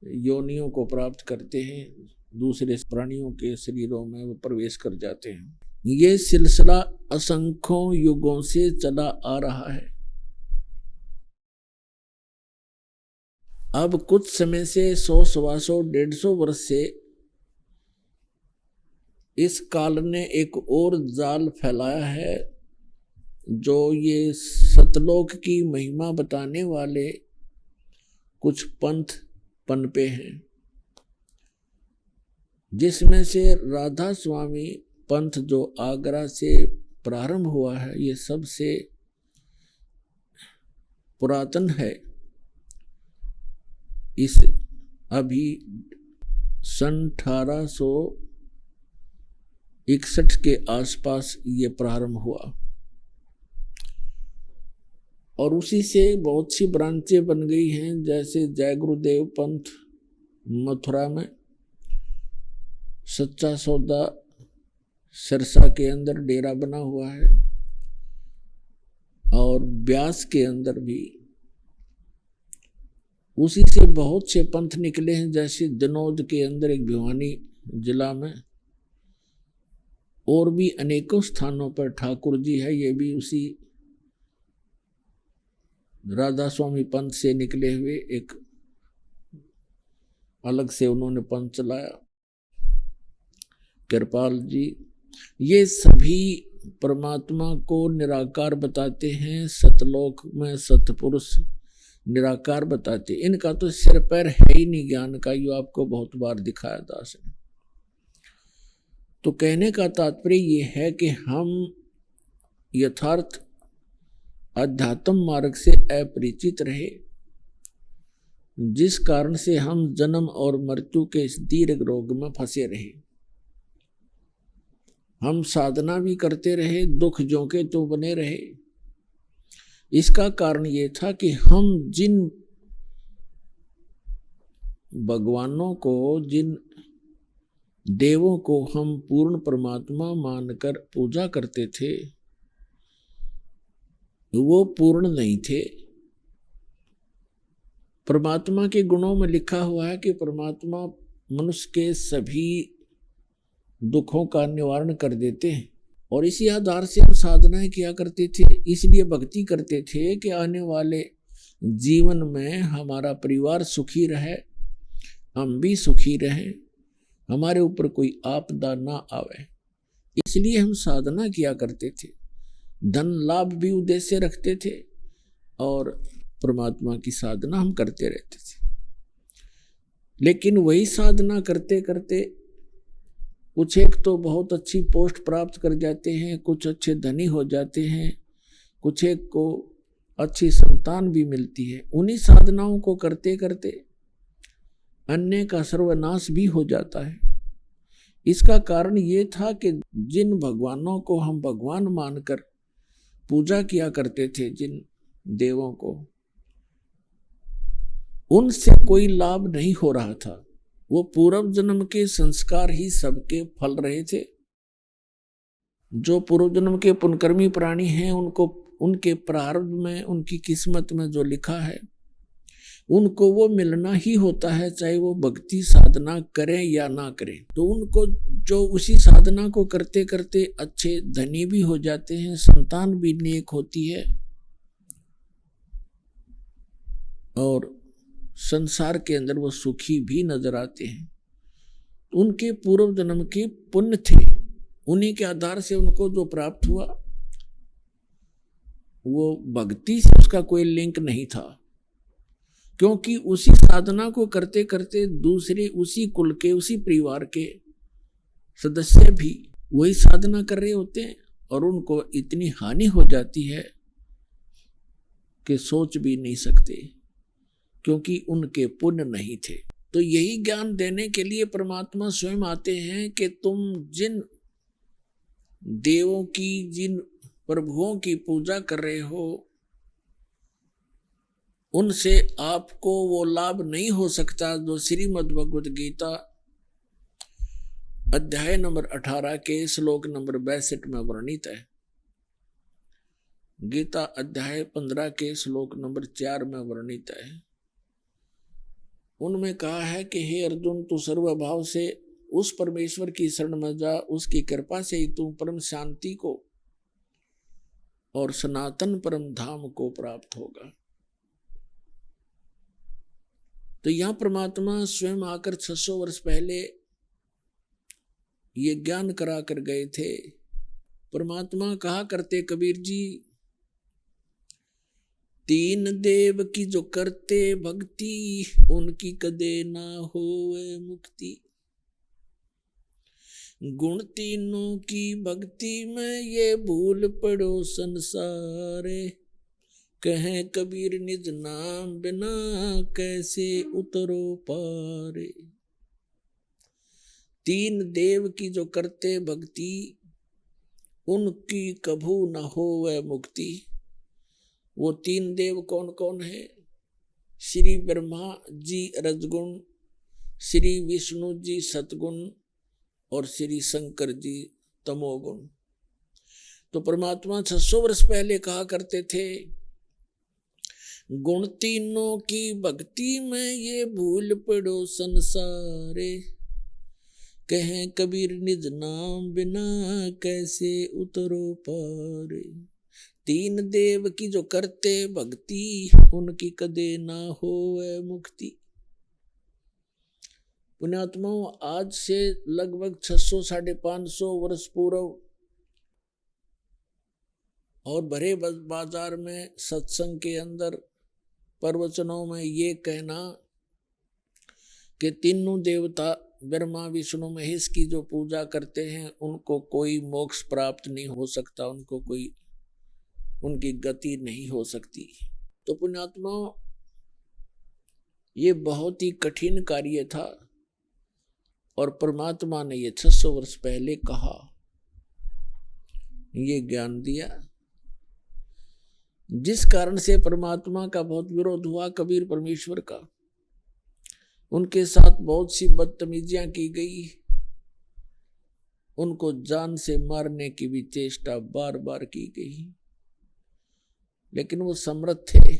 योनियों को प्राप्त करते हैं, दूसरे प्राणियों के शरीरों में वो प्रवेश कर जाते हैं। ये सिलसिला असंख्यों युगों से चला आ रहा है। अब कुछ समय से 100, 125, 150 वर्ष से इस काल ने एक और जाल फैलाया है, जो ये सतलोक की महिमा बताने वाले कुछ पंथ पनपे हैं, जिसमें से राधा स्वामी पंथ जो आगरा से प्रारंभ हुआ है, ये सबसे पुरातन है। इस अभी सन 1861 के आसपास ये प्रारंभ हुआ, और उसी से बहुत सी ब्रांचें बन गई हैं। जैसे जय गुरुदेव पंथ मथुरा में, सच्चा सौदा सिरसा के अंदर डेरा बना हुआ है, और ब्यास के अंदर भी उसी से बहुत से पंथ निकले हैं। जैसे दिनोद के अंदर एक भिवानी जिला में, और भी अनेकों स्थानों पर ठाकुर जी है, ये भी उसी राधा स्वामी पंथ से निकले हुए एक अलग से उन्होंने पंथ चलाया, कृपाल जी। ये सभी परमात्मा को निराकार बताते हैं। सतलोक में सतपुरुष निराकार बताते, इनका तो सिर पैर है ही नहीं ज्ञान का, यो आपको बहुत बार दिखाया दास ने। तो कहने का तात्पर्य ये है कि हम यथार्थ अध्यात्म मार्ग से अपरिचित रहे, जिस कारण से हम जन्म और मृत्यु के इस दीर्घ रोग में फंसे रहे। हम साधना भी करते रहे, दुख जोके तो बने रहे। इसका कारण ये था कि हम जिन भगवानों को, जिन देवों को हम पूर्ण परमात्मा मानकर पूजा करते थे, वो पूर्ण नहीं थे। परमात्मा के गुणों में लिखा हुआ है कि परमात्मा मनुष्य के सभी दुखों का निवारण कर देते हैं, और इसी आधार से हम साधनाएं किया करते थे। इसलिए भक्ति करते थे कि आने वाले जीवन में हमारा परिवार सुखी रहे, हम भी सुखी रहें, हमारे ऊपर कोई आपदा ना आवे। इसलिए हम साधना किया करते थे, धन लाभ भी उद्देश्य रखते थे और परमात्मा की साधना हम करते रहते थे। लेकिन वही साधना करते करते कुछ एक तो बहुत अच्छी पोस्ट प्राप्त कर जाते हैं, कुछ अच्छे धनी हो जाते हैं, कुछ एक को अच्छी संतान भी मिलती है। उन्हीं साधनाओं को करते करते अन्य का सर्वनाश भी हो जाता है। इसका कारण ये था कि जिन भगवानों को हम भगवान मानकर पूजा किया करते थे, जिन देवों को, उनसे कोई लाभ नहीं हो रहा था। वो पूर्व जन्म के संस्कार ही सबके फल रहे थे। जो पूर्व जन्म के पुण्यकर्मी प्राणी हैं, उनको उनके प्रारब्ध में, उनकी किस्मत में जो लिखा है, उनको वो मिलना ही होता है, चाहे वो भक्ति साधना करें या ना करें। तो उनको जो उसी साधना को करते करते अच्छे धनी भी हो जाते हैं, संतान भी नेक होती है और संसार के अंदर वो सुखी भी नजर आते हैं। उनके पूर्व जन्म के पुण्य थे, उन्हीं के आधार से उनको जो प्राप्त हुआ, वो भक्ति से उसका कोई लिंक नहीं था, क्योंकि उसी साधना को करते करते दूसरे उसी कुल के, उसी परिवार के सदस्य भी वही साधना कर रहे होते हैं और उनको इतनी हानि हो जाती है कि सोच भी नहीं सकते, क्योंकि उनके पुण्य नहीं थे। तो यही ज्ञान देने के लिए परमात्मा स्वयं आते हैं कि तुम जिन देवों की, जिन प्रभुओं की पूजा कर रहे हो, उनसे आपको वो लाभ नहीं हो सकता जो श्रीमद् भगवद गीता अध्याय नंबर 18 के श्लोक नंबर 62 में वर्णित है। गीता अध्याय 15 के श्लोक नंबर 4 में वर्णित है। उनमें कहा है कि हे अर्जुन, तू सर्वभाव से उस परमेश्वर की शरण में जा, उसकी कृपा से ही तू परम शांति को और सनातन परम धाम को प्राप्त होगा। तो यहां परमात्मा स्वयं आकर 600 वर्ष पहले ये ज्ञान करा कर गए थे। परमात्मा कहा करते कबीर जी, तीन देव की जो करते भक्ति, उनकी कदे ना होवे मुक्ति। गुण तीनों की भक्ति में ये भूल पड़ो संसारे, कहें कबीर निज नाम बिना कैसे उतरो पारे। तीन देव की जो करते भक्ति, उनकी कभू न होवे मुक्ति। वो तीन देव कौन कौन है? श्री ब्रह्मा जी रजगुण, श्री विष्णु जी सतगुण और श्री शंकर जी तमोगुण। तो परमात्मा 600 वर्ष पहले कहा करते थे, गुण तीनों की भक्ति में ये भूल पड़ो संसारे, कहें कबीर निज नाम बिना कैसे उतरो पारे। तीन देव की जो करते भक्ति, उनकी कदे ना होवे मुक्ति। पुण्यात्माओं, आज से लगभग 600-550 वर्ष पूर्व और भरे बाजार में सत्संग के अंदर प्रवचनों में ये कहना कि तीनों देवता ब्रह्मा विष्णु महेश की जो पूजा करते हैं, उनको कोई मोक्ष प्राप्त नहीं हो सकता, उनको कोई उनकी गति नहीं हो सकती। तो पुण्यात्माओं, ये बहुत ही कठिन कार्य था और परमात्मा ने ये 600 वर्ष पहले कहा, ये ज्ञान दिया, जिस कारण से परमात्मा का बहुत विरोध हुआ कबीर परमेश्वर का। उनके साथ बहुत सी बदतमीजियां की गई, उनको जान से मारने की भी चेष्टा बार बार की गई, लेकिन वो समर्थ थे।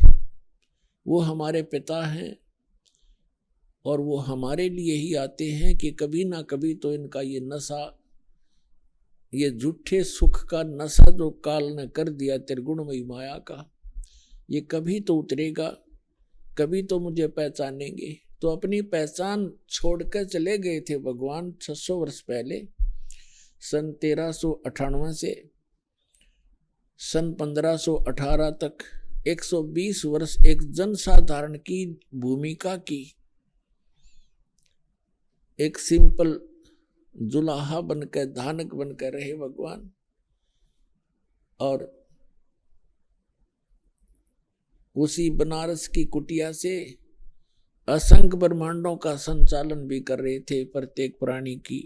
वो हमारे पिता हैं और वो हमारे लिए ही आते हैं कि कभी ना कभी तो इनका ये नशा, ये झूठे सुख का नशा जो काल ने कर दिया त्रिगुणमयी माया का, ये कभी तो उतरेगा, कभी तो मुझे पहचानेंगे। तो अपनी पहचान छोड़कर चले गए थे भगवान 600 वर्ष पहले, सन 1398 से सन 1518 तक 120 वर्ष एक जनसाधारण की भूमिका की, एक सिंपल जुलाहा बनकर, धानक बनकर रहे भगवान। और उसी बनारस की कुटिया से असंख्य ब्रह्मांडों का संचालन भी कर रहे थे, प्रत्येक प्राणी की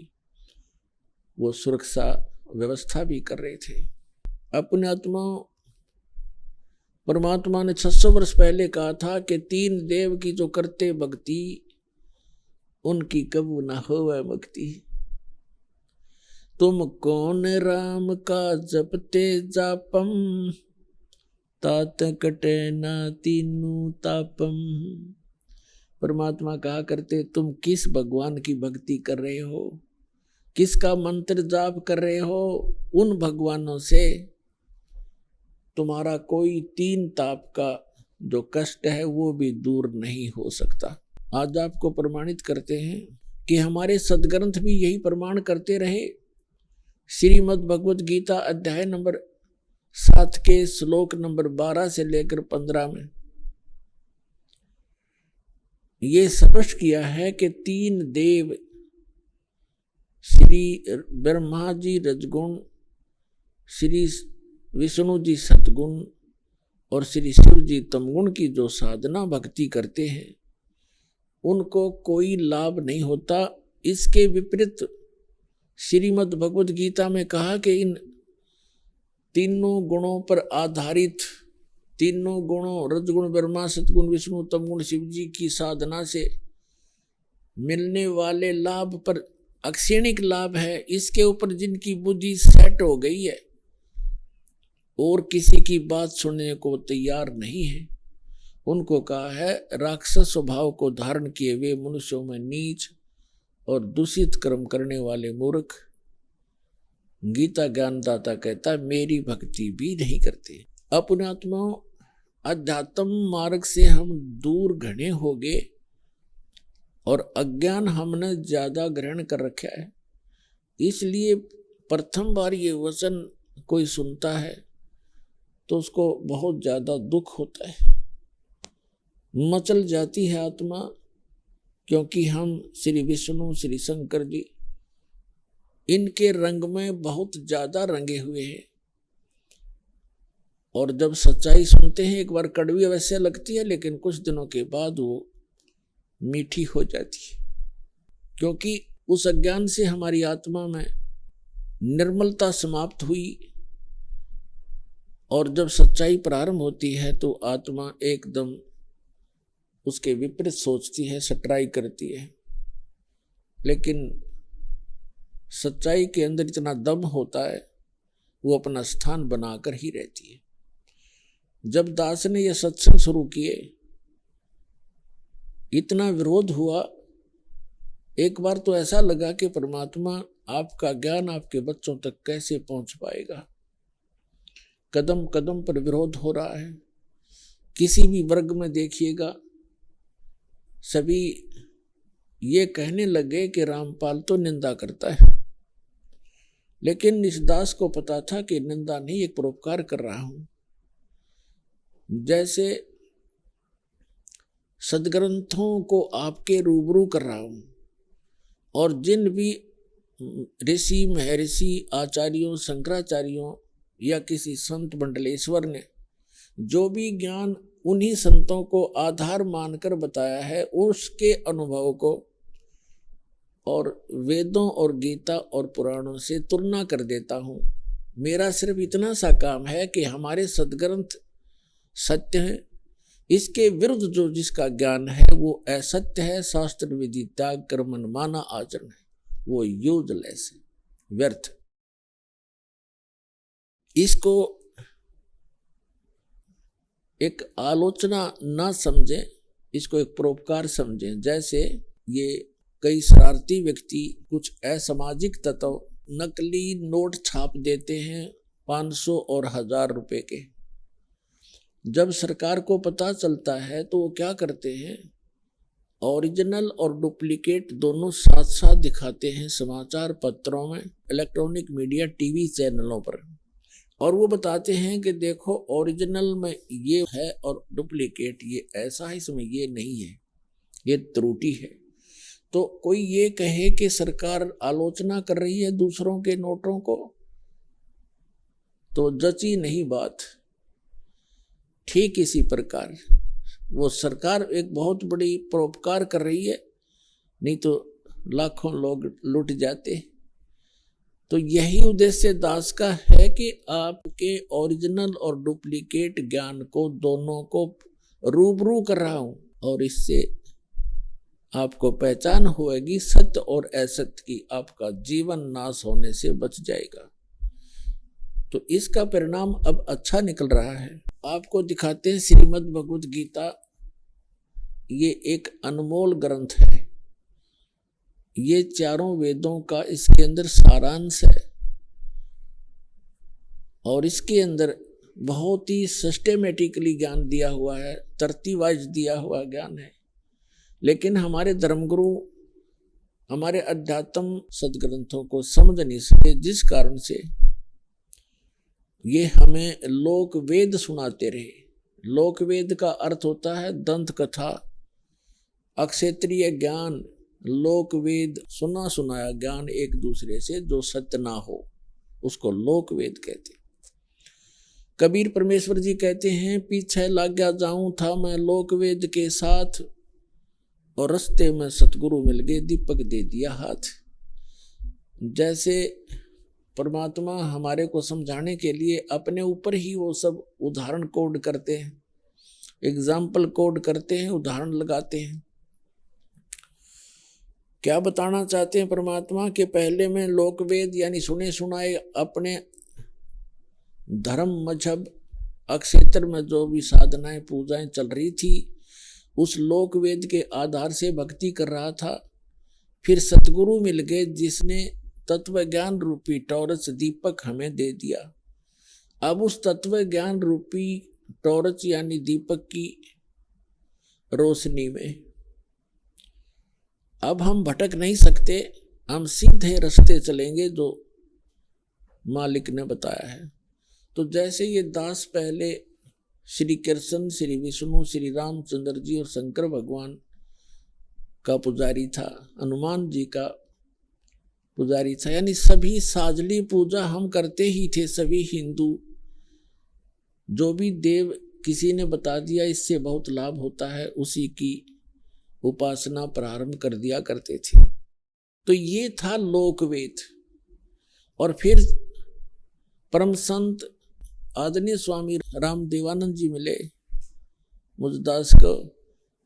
वो सुरक्षा व्यवस्था भी कर रहे थे। अपने आत्मा परमात्मा ने 600 वर्ष पहले कहा था कि 3 देव की जो करते भक्ति, उनकी कबू ना होवे मुक्ति। तुम कौन राम का जपते जापम, तात कटे ना तीनू तापम। परमात्मा कहा करते, तुम किस भगवान की भक्ति कर रहे हो, किसका मंत्र जाप कर रहे हो, उन भगवानों से तुम्हारा कोई 3 ताप का जो कष्ट है वो भी दूर नहीं हो सकता। आज आपको प्रमाणित करते हैं कि हमारे सदग्रंथ भी यही प्रमाण करते रहे। श्रीमद् भगवत गीता अध्याय नंबर 7 के श्लोक नंबर 12 से लेकर 15 में ये स्पष्ट किया है कि 3 देव, श्री ब्रह्मा जी रजगुण, श्री विष्णु जी सतगुण और श्री शिव जी तमगुण की जो साधना भक्ति करते हैं उनको कोई लाभ नहीं होता। इसके विपरीत श्रीमद् भगवत गीता में कहा कि इन तीनों गुणों पर आधारित, तीनों गुणों रजगुण ब्रह्मा सतगुण विष्णु तमगुण शिव जी की साधना से मिलने वाले लाभ पर अक्षणिक लाभ है। इसके ऊपर जिनकी बुद्धि सेट हो गई है और किसी की बात सुनने को तैयार नहीं है, उनको कहा है राक्षस स्वभाव को धारण किए हुए मनुष्यों में नीच और दूषित कर्म करने वाले मूर्ख। गीता ज्ञानदाता कहता है मेरी भक्ति भी नहीं करते। अपने आत्माओं, अध्यात्म मार्ग से हम दूर घने हो गए और अज्ञान हमने ज्यादा ग्रहण कर रखा है। इसलिए प्रथम बार ये वचन कोई सुनता है तो उसको बहुत ज्यादा दुख होता है, मचल जाती है आत्मा, क्योंकि हम श्री विष्णु श्री शंकर जी इनके रंग में बहुत ज्यादा रंगे हुए हैं। और जब सच्चाई सुनते हैं एक बार कड़वी अवश्य लगती है, लेकिन कुछ दिनों के बाद वो मीठी हो जाती है, क्योंकि उस अज्ञान से हमारी आत्मा में निर्मलता समाप्त हुई। और जब सच्चाई प्रारंभ होती है तो आत्मा एकदम उसके विपरीत सोचती है, सटराई करती है। लेकिन सच्चाई के अंदर इतना दम होता है, वो अपना स्थान बनाकर ही रहती है। जब दास ने यह सत्संग शुरू किए, इतना विरोध हुआ। एक बार तो ऐसा लगा कि परमात्मा आपका ज्ञान आपके बच्चों तक कैसे पहुंच पाएगा। कदम कदम पर विरोध हो रहा है। किसी भी वर्ग में देखिएगा, सभी ये कहने लगे कि रामपाल तो निंदा करता है, लेकिन इस दास को पता था कि निंदा नहीं, एक परोपकार कर रहा हूं। जैसे सदग्रंथों को आपके रूबरू कर रहा हूं, और जिन भी ऋषि महर्षि आचार्यों शंकराचार्यों या किसी संत मंडलेश्वर ने जो भी ज्ञान उन्हीं संतों को आधार मानकर बताया है, उसके अनुभव को और वेदों और गीता और पुराणों से तुलना कर देता हूं। मेरा सिर्फ इतना सा काम है कि हमारे सद्ग्रंथ सत्य है, इसके विरुद्ध जो जिसका ज्ञान है वो असत्य है, शास्त्र विधि त्याग कर मनमाना आचरण है, वो यूजलेस है, व्यर्थ। इसको एक आलोचना ना समझें, इसको एक परोपकार समझें। जैसे ये कई शरारती व्यक्ति, कुछ असामाजिक तत्व नकली नोट छाप देते हैं 500 और 1000 रुपए के। जब सरकार को पता चलता है तो वो क्या करते हैं, ओरिजिनल और डुप्लीकेट दोनों साथ साथ दिखाते हैं समाचार पत्रों में, इलेक्ट्रॉनिक मीडिया, टीवी चैनलों पर, और वो बताते हैं कि देखो ओरिजिनल में ये है और डुप्लीकेट ये ऐसा है, इसमें ये नहीं है, ये त्रुटि है। तो कोई ये कहे कि सरकार आलोचना कर रही है दूसरों के नोटों को, तो जची नहीं बात। ठीक इसी प्रकार वो सरकार एक बहुत बड़ी परोपकार कर रही है, नहीं तो लाखों लोग लुट जाते। तो यही उद्देश्य दास का है कि आपके ओरिजिनल और डुप्लीकेट ज्ञान को दोनों को रूबरू कर रहा हूं, और इससे आपको पहचान होगी सत्य और असत्य की, आपका जीवन नाश होने से बच जाएगा। तो इसका परिणाम अब अच्छा निकल रहा है। आपको दिखाते हैं श्रीमद् भगवद गीता, ये एक अनमोल ग्रंथ है, ये चारों वेदों का इसके अंदर सारांश है, और इसके अंदर बहुत ही सिस्टेमेटिकली ज्ञान दिया हुआ है, तरतीब वाइज दिया हुआ ज्ञान है। लेकिन हमारे धर्मगुरु हमारे अध्यात्म सदग्रंथों को समझ नहीं सके, जिस कारण से ये हमें लोक वेद सुनाते रहे। लोक वेद का अर्थ होता है दंत कथा, अक्षेत्रीय ज्ञान, लोक वेद सुना सुनाया ज्ञान एक दूसरे से जो सत्य ना हो, उसको लोक वेद कहते। कबीर परमेश्वर जी कहते हैं, पीछे लग गया जाऊं था मैं लोक वेद के साथ, और रास्ते में सतगुरु मिल गए, दीपक दे दिया हाथ। जैसे परमात्मा हमारे को समझाने के लिए अपने ऊपर ही वो सब उदाहरण कोड करते हैं, एग्जाम्पल कोड करते हैं, उदाहरण लगाते हैं। क्या बताना चाहते हैं परमात्मा के पहले में लोकवेद यानी सुने सुनाए अपने धर्म मजहब अक्षेत्र में जो भी साधनाएं पूजाएं चल रही थी, उस लोकवेद के आधार से भक्ति कर रहा था। फिर सतगुरु मिल गए जिसने तत्व ज्ञान रूपी टॉर्च दीपक हमें दे दिया। अब उस तत्व ज्ञान रूपी टॉर्च यानी दीपक की रोशनी में अब हम भटक नहीं सकते, हम सीधे रास्ते चलेंगे जो मालिक ने बताया है। तो जैसे ये दास पहले श्री कृष्ण, श्री विष्णु, श्री रामचंद्र जी और शंकर भगवान का पुजारी था, हनुमान जी का पुजारी था, यानी सभी साजली पूजा हम करते ही थे। सभी हिंदू जो भी देव किसी ने बता दिया इससे बहुत लाभ होता है, उसी की उपासना प्रारंभ कर दिया करते थे। तो ये था लोकवेद। और फिर परम संत आदरणीय स्वामी रामदेवानंद जी मिले मुझदास को,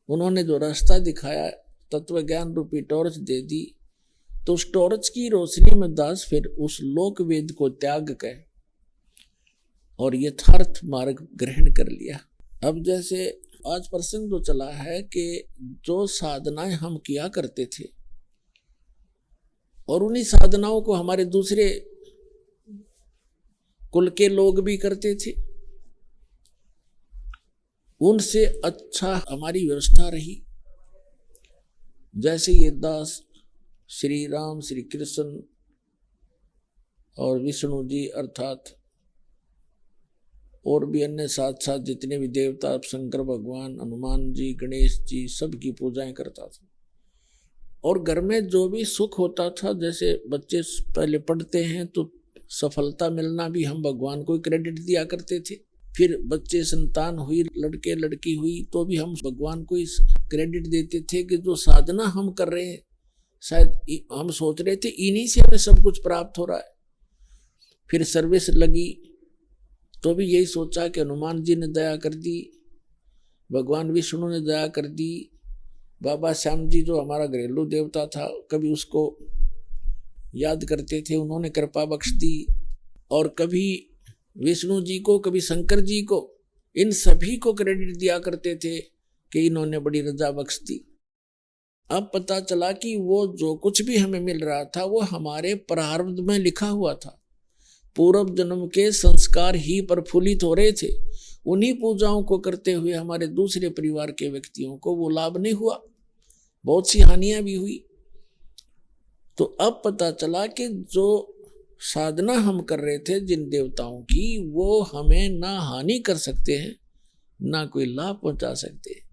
उन्होंने जो रास्ता दिखाया, तत्व ज्ञान रूपी टॉर्च दे दी। तो उस टॉर्च की रोशनी में दास फिर उस लोक वेद को त्याग कर और यथार्थ मार्ग ग्रहण कर लिया। अब जैसे आज प्रसंग जो चला है कि जो साधनाएं हम किया करते थे और उन्हीं साधनाओं को हमारे दूसरे कुल के लोग भी करते थे, उनसे अच्छा हमारी व्यवस्था रही। जैसे ये दास श्री राम, श्री कृष्ण और विष्णु जी अर्थात और भी अन्य साथ साथ जितने भी देवता, शंकर भगवान, हनुमान जी, गणेश जी, सबकी पूजाएं करता था। और घर में जो भी सुख होता था, जैसे बच्चे पहले पढ़ते हैं तो सफलता मिलना भी हम भगवान को क्रेडिट दिया करते थे। फिर बच्चे संतान हुई, लड़के लड़की हुई, तो भी हम भगवान को इस क्रेडिट देते थे कि जो साधना हम कर रहे हैं, शायद हम सोच रहे थे इन्हीं से हमें सब कुछ प्राप्त हो रहा है। फिर सर्विस लगी तो भी यही सोचा कि हनुमान जी ने दया कर दी, भगवान विष्णु ने दया कर दी, बाबा श्याम जी जो हमारा घरेलू देवता था, कभी उसको याद करते थे, उन्होंने कृपा बख्श दी। और कभी विष्णु जी को, कभी शंकर जी को, इन सभी को क्रेडिट दिया करते थे कि इन्होंने बड़ी रजा बख्श दी। अब पता चला कि वो जो कुछ भी हमें मिल रहा था वो हमारे प्रारब्ध में लिखा हुआ था। पूर्व जन्म के संस्कार ही प्रफुल्लित हो रहे थे। उन्हीं पूजाओं को करते हुए हमारे दूसरे परिवार के व्यक्तियों को वो लाभ नहीं हुआ, बहुत सी हानियां भी हुई। तो अब पता चला कि जो साधना हम कर रहे थे जिन देवताओं की, वो हमें ना हानि कर सकते हैं ना कोई लाभ पहुंचा सकते हैं।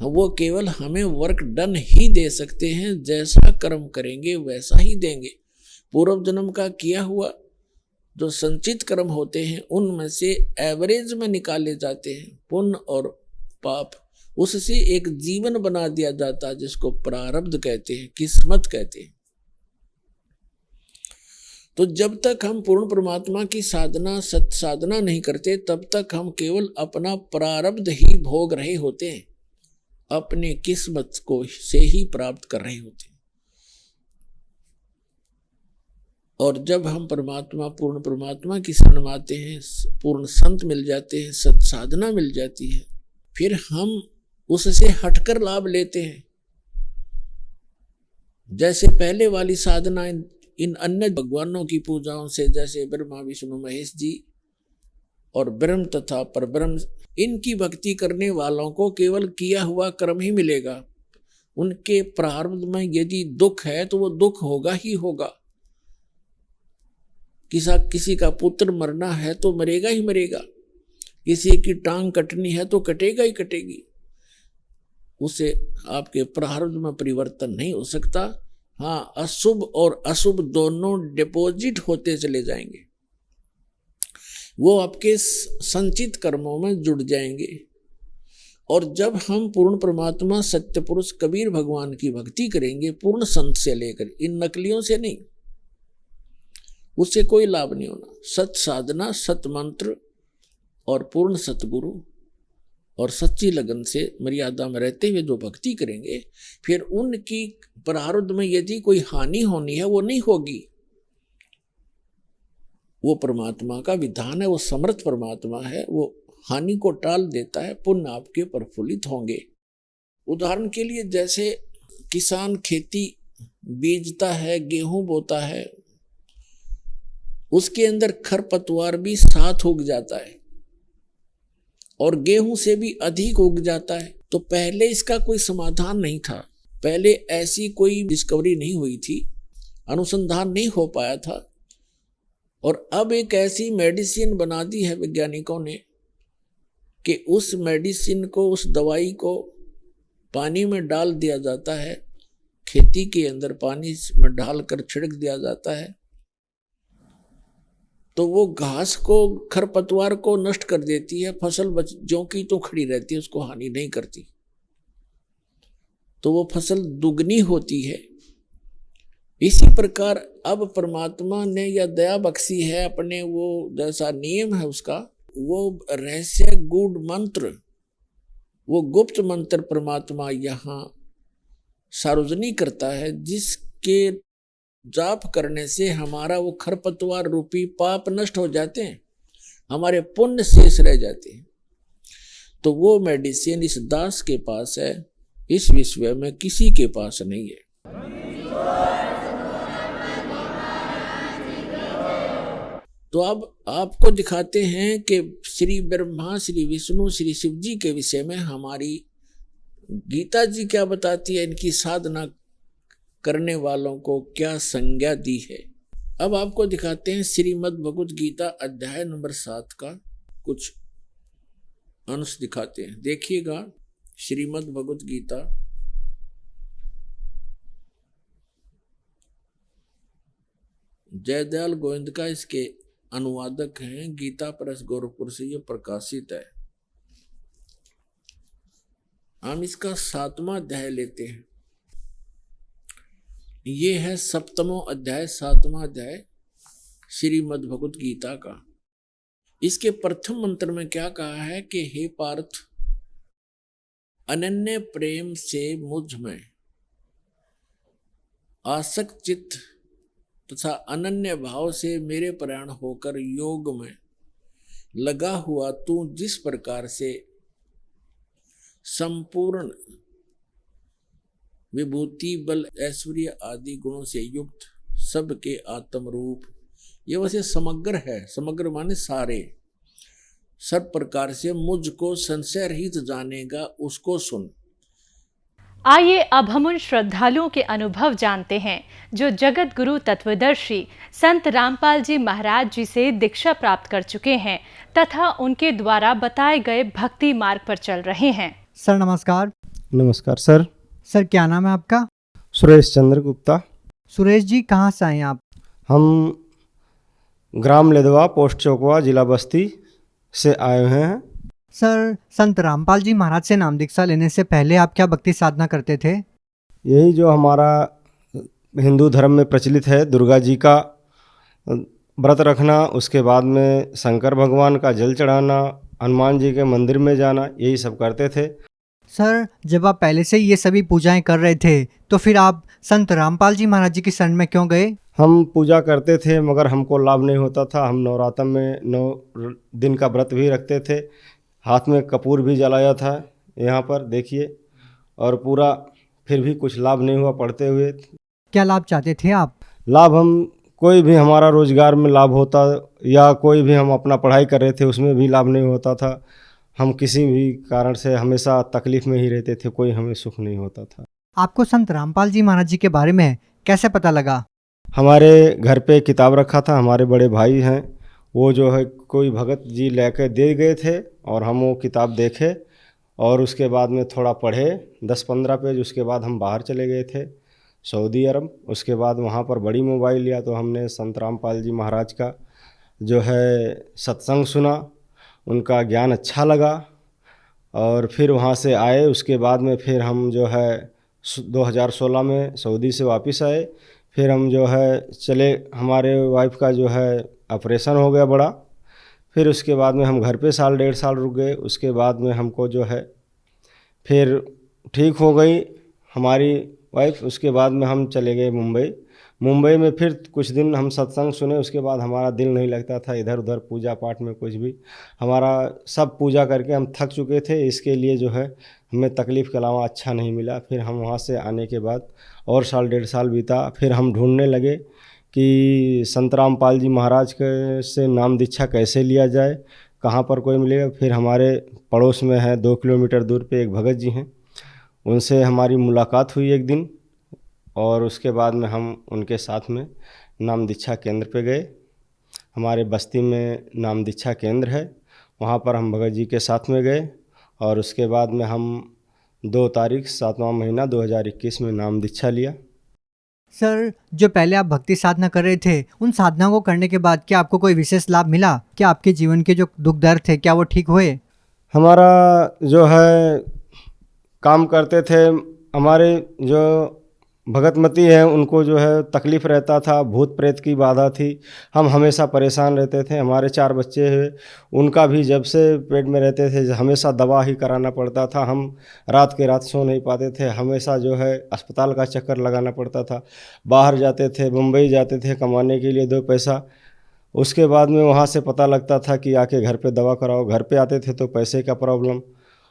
वो केवल हमें वर्क डन ही दे सकते हैं, जैसा कर्म करेंगे वैसा ही देंगे। पूर्व जन्म का किया हुआ जो संचित कर्म होते हैं उनमें से एवरेज में निकाले जाते हैं पुण्य और पाप, उससे एक जीवन बना दिया जाता है जिसको प्रारब्ध कहते हैं, किस्मत कहते हैं। तो जब तक हम पूर्ण परमात्मा की साधना, सत साधना नहीं करते, तब तक हम केवल अपना प्रारब्ध ही भोग रहे होते हैं, अपनी किस्मत को से ही प्राप्त कर रहे होते हैं। और जब हम परमात्मा, पूर्ण परमात्मा की शरण में आते हैं, पूर्ण संत मिल जाते हैं, सत साधना मिल जाती है, फिर हम उससे हटकर लाभ लेते हैं। जैसे पहले वाली साधना इन अन्य भगवानों की पूजाओं से, जैसे ब्रह्मा विष्णु महेश जी और ब्रह्म तथा परब्रह्म, इनकी भक्ति करने वालों को केवल किया हुआ कर्म ही मिलेगा। उनके प्रारब्ध में यदि दुख है तो वो दुख होगा ही होगा। किसी का पुत्र मरना है तो मरेगा ही मरेगा, किसी की टांग कटनी है तो कटेगा ही कटेगी। उसे आपके प्रारब्ध में परिवर्तन नहीं हो सकता। हाँ, अशुभ और अशुभ दोनों डिपॉजिट होते चले जाएंगे, वो आपके संचित कर्मों में जुड़ जाएंगे। और जब हम पूर्ण परमात्मा सत्य पुरुष कबीर भगवान की भक्ति करेंगे, पूर्ण संत से लेकर, इन नकलियों से नहीं, उससे कोई लाभ नहीं होना। सत साधना, सत मंत्र और पूर्ण सतगुरु और सच्ची लगन से मर्यादा में रहते हुए जो भक्ति करेंगे, फिर उनकी प्रारब्ध में यदि कोई हानि होनी है वो नहीं होगी। वो परमात्मा का विधान है, वो समर्थ परमात्मा है, वो हानि को टाल देता है, पुण्य आपके प्रफुल्लित होंगे। उदाहरण के लिए, जैसे किसान खेती बीजता है, गेहूं बोता है, उसके अंदर खरपतवार भी साथ उग जाता है और गेहूं से भी अधिक उग जाता है। तो पहले इसका कोई समाधान नहीं था, पहले ऐसी कोई डिस्कवरी नहीं हुई थी, अनुसंधान नहीं हो पाया था। और अब एक ऐसी मेडिसिन बना दी है वैज्ञानिकों ने कि उस मेडिसिन को, उस दवाई को पानी में डाल दिया जाता है, खेती के अंदर पानी में डालकर छिड़क दिया जाता है, तो वो घास को, खरपतवार को नष्ट कर देती है, फसल ज्यों की तो खड़ी रहती है, उसको हानि नहीं करती, तो वो फसल दुगनी होती है। इसी प्रकार अब परमात्मा ने यह दया बख्शी है, अपने वो जैसा नियम है उसका, वो रहस्य गूढ़ मंत्र, वो गुप्त मंत्र परमात्मा यहाँ सार्वजनिक करता है, जिसके जाप करने से हमारा वो खरपतवार रूपी पाप नष्ट हो जाते हैं, हमारे पुण्य शेष रह जाते हैं। तो वो मेडिसिन इस दास के पास है, इस विश्व में किसी के पास नहीं है। तो अब आपको दिखाते हैं कि श्री ब्रह्मा, श्री विष्णु, श्री शिव जी के विषय में हमारी गीता जी क्या बताती है, इनकी साधना करने वालों को क्या संज्ञा दी है। अब आपको दिखाते हैं श्रीमद् भगवद गीता अध्याय नंबर 7 का कुछ अंश दिखाते हैं, देखिएगा। श्रीमद् भगवद गीता जयदयाल गोविंद का इसके अनुवादक हैं, गीता प्रेस गोरखपुर से ये प्रकाशित है। हम इसका 7वां अध्याय लेते हैं। ये है 7वां अध्याय, 7वां अध्याय श्रीमद् भगवत गीता का। इसके प्रथम मंत्र में क्या कहा है कि हे पार्थ, अनन्य प्रेम से मुझ में आसक्त चित्त तथा अनन्य भाव से मेरे प्रयाण होकर योग में लगा हुआ तू जिस प्रकार से संपूर्ण विभूति बल ऐश्वर्य आदि गुणों से युक्त सबके आत्म रूप, ये वैसे समग्र है, समग्र माने सारे, सब प्रकार से मुझको संशय रहित जानेगा, उसको सुन। आइए अब हम उन श्रद्धालुओं के अनुभव जानते हैं जो जगत गुरु तत्वदर्शी संत रामपाल जी महाराज जी से दीक्षा प्राप्त कर चुके हैं तथा उनके द्वारा बताए गए भक्ति मार्ग पर चल रहे हैं। सर नमस्कार। नमस्कार सर। सर क्या नाम है आपका? सुरेश चंद्र गुप्ता। सुरेश जी कहाँ से आए आप? हम ग्राम लेदवा, पोस्ट चौकवा, जिला बस्ती से आए हुए हैं। सर संत रामपाल जी महाराज से नाम दीक्षा लेने से पहले आप क्या भक्ति साधना करते थे? यही जो हमारा हिंदू धर्म में प्रचलित है, दुर्गा जी का व्रत रखना, उसके बाद में शंकर भगवान का जल चढ़ाना, हनुमान जी के मंदिर में जाना, यही सब करते थे। सर जब आप पहले से ये सभी पूजाएं कर रहे थे तो फिर आप संत रामपाल जी महाराज जी की शरण में क्यों गए? हम पूजा करते थे मगर हमको लाभ नहीं होता था। हम नवरात्र में 9 दिन का व्रत भी रखते थे, हाथ में कपूर भी जलाया था, यहाँ पर देखिए, और पूरा फिर भी कुछ लाभ नहीं हुआ पढ़ते हुए। क्या लाभ चाहते थे आप? लाभ हम कोई भी हमारा रोजगार में लाभ होता या कोई भी हम अपना पढ़ाई कर रहे थे उसमें भी लाभ नहीं होता था। हम किसी भी कारण से हमेशा तकलीफ में ही रहते थे, कोई हमें सुख नहीं होता था। आपको संत रामपाल जी महाराज जी के बारे में कैसे पता लगा? हमारे घर पे किताब रखा था, हमारे बड़े भाई हैं, वो जो है कोई भगत जी लेके दे गए थे और हम वो किताब देखे और उसके बाद में थोड़ा पढ़े 10-15 पेज। उसके बाद हम बाहर चले गए थे सऊदी अरब। उसके बाद वहाँ पर बड़ी मोबाइल लिया तो हमने संत रामपाल जी महाराज का जो है सत्संग सुना, उनका ज्ञान अच्छा लगा और फिर वहाँ से आए। उसके बाद में फिर हम जो है 2016 में सऊदी से वापस आए। फिर हम जो है चले, हमारे वाइफ का जो है ऑपरेशन हो गया बड़ा। फिर उसके बाद में हम घर पे 1.5 साल रुक गए। उसके बाद में हमको जो है फिर ठीक हो गई हमारी वाइफ। उसके बाद में हम चले गए मुंबई में फिर कुछ दिन हम सत्संग सुने। उसके बाद हमारा दिल नहीं लगता था इधर उधर पूजा पाठ में, कुछ भी। हमारा सब पूजा करके हम थक चुके थे, इसके लिए जो है हमें तकलीफ़ के अलावा अच्छा नहीं मिला। फिर हम वहाँ से आने के बाद और 1.5 साल बीता। फिर हम ढूंढने लगे कि संत रामपाल जी महाराज के से नाम दीक्षा कैसे लिया जाए, कहाँ पर कोई मिलेगा। फिर हमारे पड़ोस में है 2 किलोमीटर दूर पे एक भगत जी हैं, उनसे हमारी मुलाकात हुई एक दिन और उसके बाद में हम उनके साथ में नाम दीक्षा केंद्र पे गए। हमारे बस्ती में नाम दीक्षा केंद्र है, वहाँ पर हम भगत जी के साथ में गए और उसके बाद में हम 2 तारीख 7वां महीना 2021 में नाम दीक्षा लिया। सर जो पहले आप भक्ति साधना कर रहे थे, उन साधना को करने के बाद क्या आपको कोई विशेष लाभ मिला? क्या आपके जीवन के जो दुख दर्द थे क्या वो ठीक हुए? हमारा जो है काम करते थे, हमारे जो भगतमती हैं उनको जो है तकलीफ़ रहता था, भूत प्रेत की बाधा थी, हम हमेशा परेशान रहते थे। हमारे 4 बच्चे हैं, उनका भी जब से पेट में रहते थे हमेशा दवा ही कराना पड़ता था। हम रात के रात सो नहीं पाते थे, हमेशा जो है अस्पताल का चक्कर लगाना पड़ता था। बाहर जाते थे, मुंबई जाते थे कमाने के लिए 2 पैसा। उसके बाद में वहाँ से पता लगता था कि आके घर पे दवा कराओ। घर पे आते थे तो पैसे का प्रॉब्लम,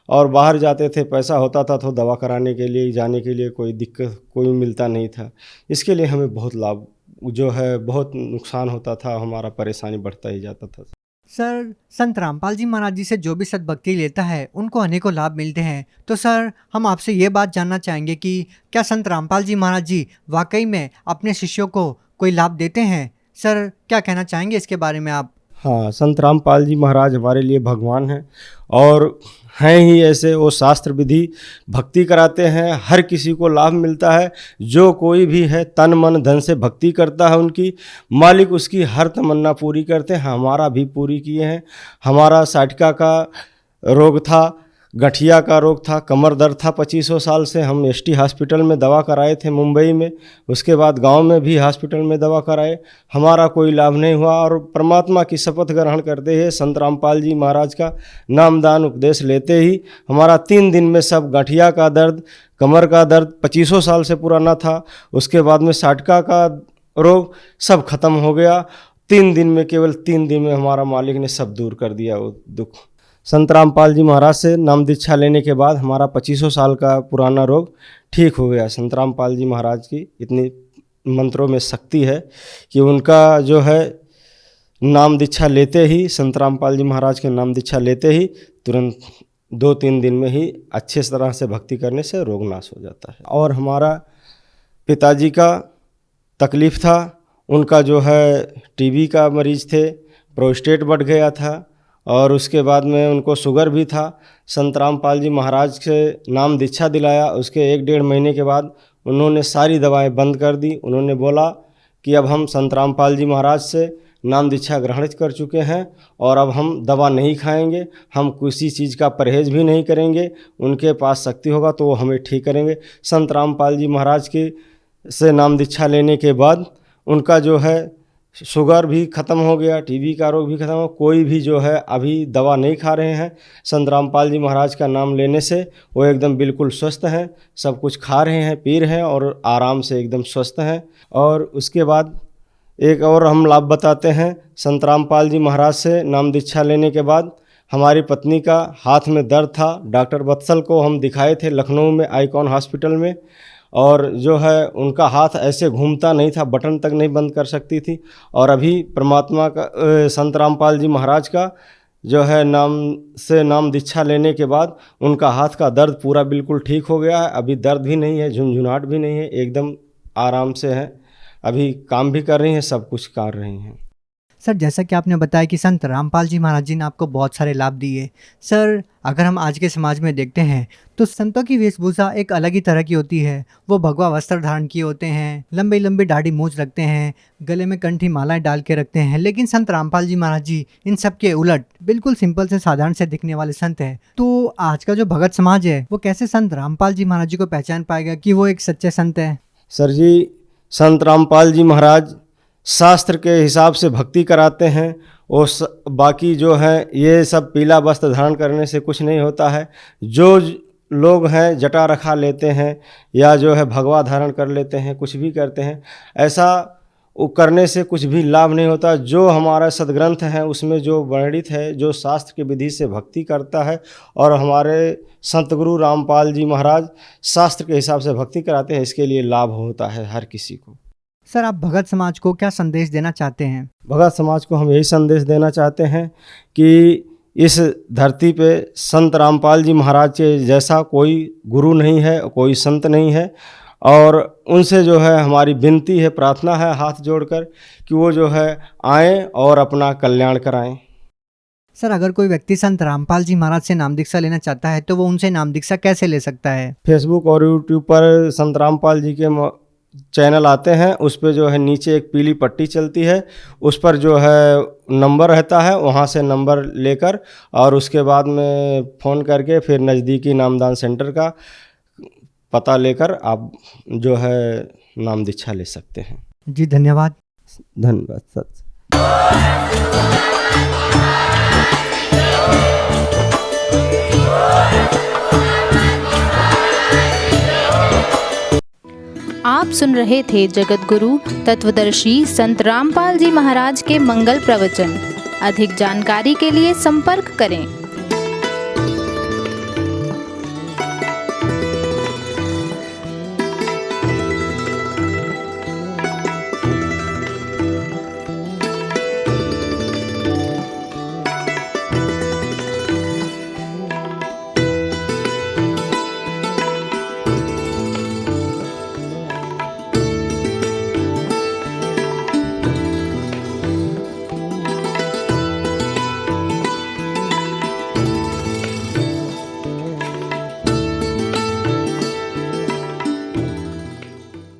और बाहर जाते थे पैसा होता था तो दवा कराने के लिए जाने के लिए कोई दिक्कत कोई मिलता नहीं था। इसके लिए हमें बहुत लाभ जो है बहुत नुकसान होता था, हमारा परेशानी बढ़ता ही जाता था। सर संत रामपाल जी महाराज जी से जो भी सद्भक्ति लेता है उनको अनेकों लाभ मिलते हैं, तो सर हम आपसे ये बात जानना चाहेंगे कि क्या संत रामपाल जी महाराज जी वाकई में अपने शिष्यों को कोई लाभ देते हैं? सर क्या कहना चाहेंगे इसके बारे में आप? हाँ, संत रामपाल जी महाराज हमारे लिए भगवान हैं और हैं ही ऐसे। वो शास्त्र विधि भक्ति कराते हैं, हर किसी को लाभ मिलता है। जो कोई भी है तन मन धन से भक्ति करता है उनकी, मालिक उसकी हर तमन्ना पूरी करते हैं। हमारा भी पूरी किए हैं। हमारा साटिका का रोग था, गठिया का रोग था, कमर दर्द था। 25 साल से हम एसटी हॉस्पिटल में दवा कराए थे मुंबई में, उसके बाद गांव में भी हॉस्पिटल में दवा कराए, हमारा कोई लाभ नहीं हुआ। और परमात्मा की शपथ ग्रहण करते हुए संत रामपाल जी महाराज का नामदान उपदेश लेते ही हमारा 3 दिन में सब गठिया का दर्द, कमर का दर्द 25 साल से पुराना था, उसके बाद में साटिका का रोग सब खत्म हो गया। 3 दिन में, केवल 3 दिन में हमारा मालिक ने सब दूर कर दिया वो दुख। संत रामपाल जी महाराज से नाम दीक्षा लेने के बाद हमारा 25 साल का पुराना रोग ठीक हो गया। संत रामपाल जी महाराज की इतनी मंत्रों में शक्ति है कि उनका जो है नाम दीक्षा लेते ही, संत रामपाल जी महाराज के नाम दीक्षा लेते ही तुरंत 2-3 दिन में ही अच्छे तरह से भक्ति करने से रोग नाश हो जाता है। और हमारा पिताजी का तकलीफ़ था, उनका जो है टीबी का मरीज थे, प्रोस्टेट बढ़ गया था और उसके बाद में उनको शुगर भी था। संत रामपाल जी महाराज से नाम दीक्षा दिलाया, उसके 1-1.5 महीने के बाद उन्होंने सारी दवाएं बंद कर दी। उन्होंने बोला कि अब हम संत रामपाल जी महाराज से नाम दीक्षा ग्रहण कर चुके हैं और अब हम दवा नहीं खाएंगे, हम किसी चीज़ का परहेज़ भी नहीं करेंगे, उनके पास शक्ति होगा तो वो हमें ठीक करेंगे। संत रामपाल जी महाराज की से नाम दीक्षा लेने के बाद उनका जो है शुगर भी ख़त्म हो गया, टीबी का रोग भी ख़त्म हो, कोई भी जो है अभी दवा नहीं खा रहे हैं। संत रामपाल जी महाराज का नाम लेने से वो एकदम बिल्कुल स्वस्थ हैं, सब कुछ खा रहे हैं, पी रहे हैं और आराम से एकदम स्वस्थ हैं। और उसके बाद एक और हम लाभ बताते हैं। संत रामपाल जी महाराज से नाम दीक्षा लेने के बाद हमारी पत्नी का हाथ में दर्द था, डॉक्टर वत्सल को हम दिखाए थे लखनऊ में आइकॉन हॉस्पिटल में, और जो है उनका हाथ ऐसे घूमता नहीं था, बटन तक नहीं बंद कर सकती थी। और अभी परमात्मा का संत रामपाल जी महाराज का जो है नाम दीक्षा लेने के बाद उनका हाथ का दर्द पूरा बिल्कुल ठीक हो गया है। अभी दर्द भी नहीं है, झुनझुनाहट भी नहीं है, एकदम आराम से है। अभी काम भी कर रही हैं, सब कुछ कर रही हैं। सर, जैसा कि आपने बताया कि संत रामपाल जी महाराज जी ने आपको बहुत सारे लाभ दिए। सर, अगर हम आज के समाज में देखते हैं तो संतों की वेशभूषा एक अलग ही तरह की होती है। वो भगवा वस्त्र धारण किए होते हैं, लंबी लंबी दाढ़ी मूंछ रखते हैं, गले में कंठी मालाएं डाल के रखते हैं। लेकिन संत रामपाल जी महाराज जी इन सब के उलट बिल्कुल सिंपल से साधारण से दिखने वाले संत हैं। तो आज का जो भगत समाज है वो कैसे संत रामपाल जी महाराज जी को पहचान पाएगा कि वो एक सच्चे संत है? सर जी, संत रामपाल जी महाराज शास्त्र के हिसाब से भक्ति कराते हैं और बाकी जो है ये सब पीला वस्त्र धारण करने से कुछ नहीं होता है। जो लोग हैं जटा रखा लेते हैं या जो है भगवा धारण कर लेते हैं, कुछ भी करते हैं, ऐसा करने से कुछ भी लाभ नहीं होता। जो हमारा सदग्रंथ है उसमें जो वर्णित है, जो शास्त्र की विधि से भक्ति करता है, और हमारे संत गुरु रामपाल जी महाराज शास्त्र के हिसाब से भक्ति कराते हैं, इसके लिए लाभ होता है हर किसी को। सर, आप भगत समाज को क्या संदेश देना चाहते हैं? भगत समाज को हम यही संदेश देना चाहते हैं कि इस धरती पे संत रामपाल जी महाराज के जैसा कोई गुरु नहीं है, कोई संत नहीं है, और उनसे जो है हमारी विनती है, प्रार्थना है हाथ जोड़कर कि वो जो है आएँ और अपना कल्याण कराएं। सर, अगर कोई व्यक्ति संत रामपाल जी महाराज से नाम दीक्षा लेना चाहता है तो वो उनसे नाम दीक्षा कैसे ले सकता है? फेसबुक और यूट्यूब पर संत रामपाल जी के चैनल आते हैं, उस पर जो है नीचे एक पीली पट्टी चलती है, उस पर जो है नंबर रहता है, वहाँ से नंबर लेकर और उसके बाद में फ़ोन करके फिर नज़दीकी नामदान सेंटर का पता लेकर आप जो है नाम दीक्षा ले सकते हैं। जी, धन्यवाद। धन्यवाद सर। आप सुन रहे थे जगत गुरु तत्वदर्शी संत रामपाल जी महाराज के मंगल प्रवचन। अधिक जानकारी के लिए संपर्क करें।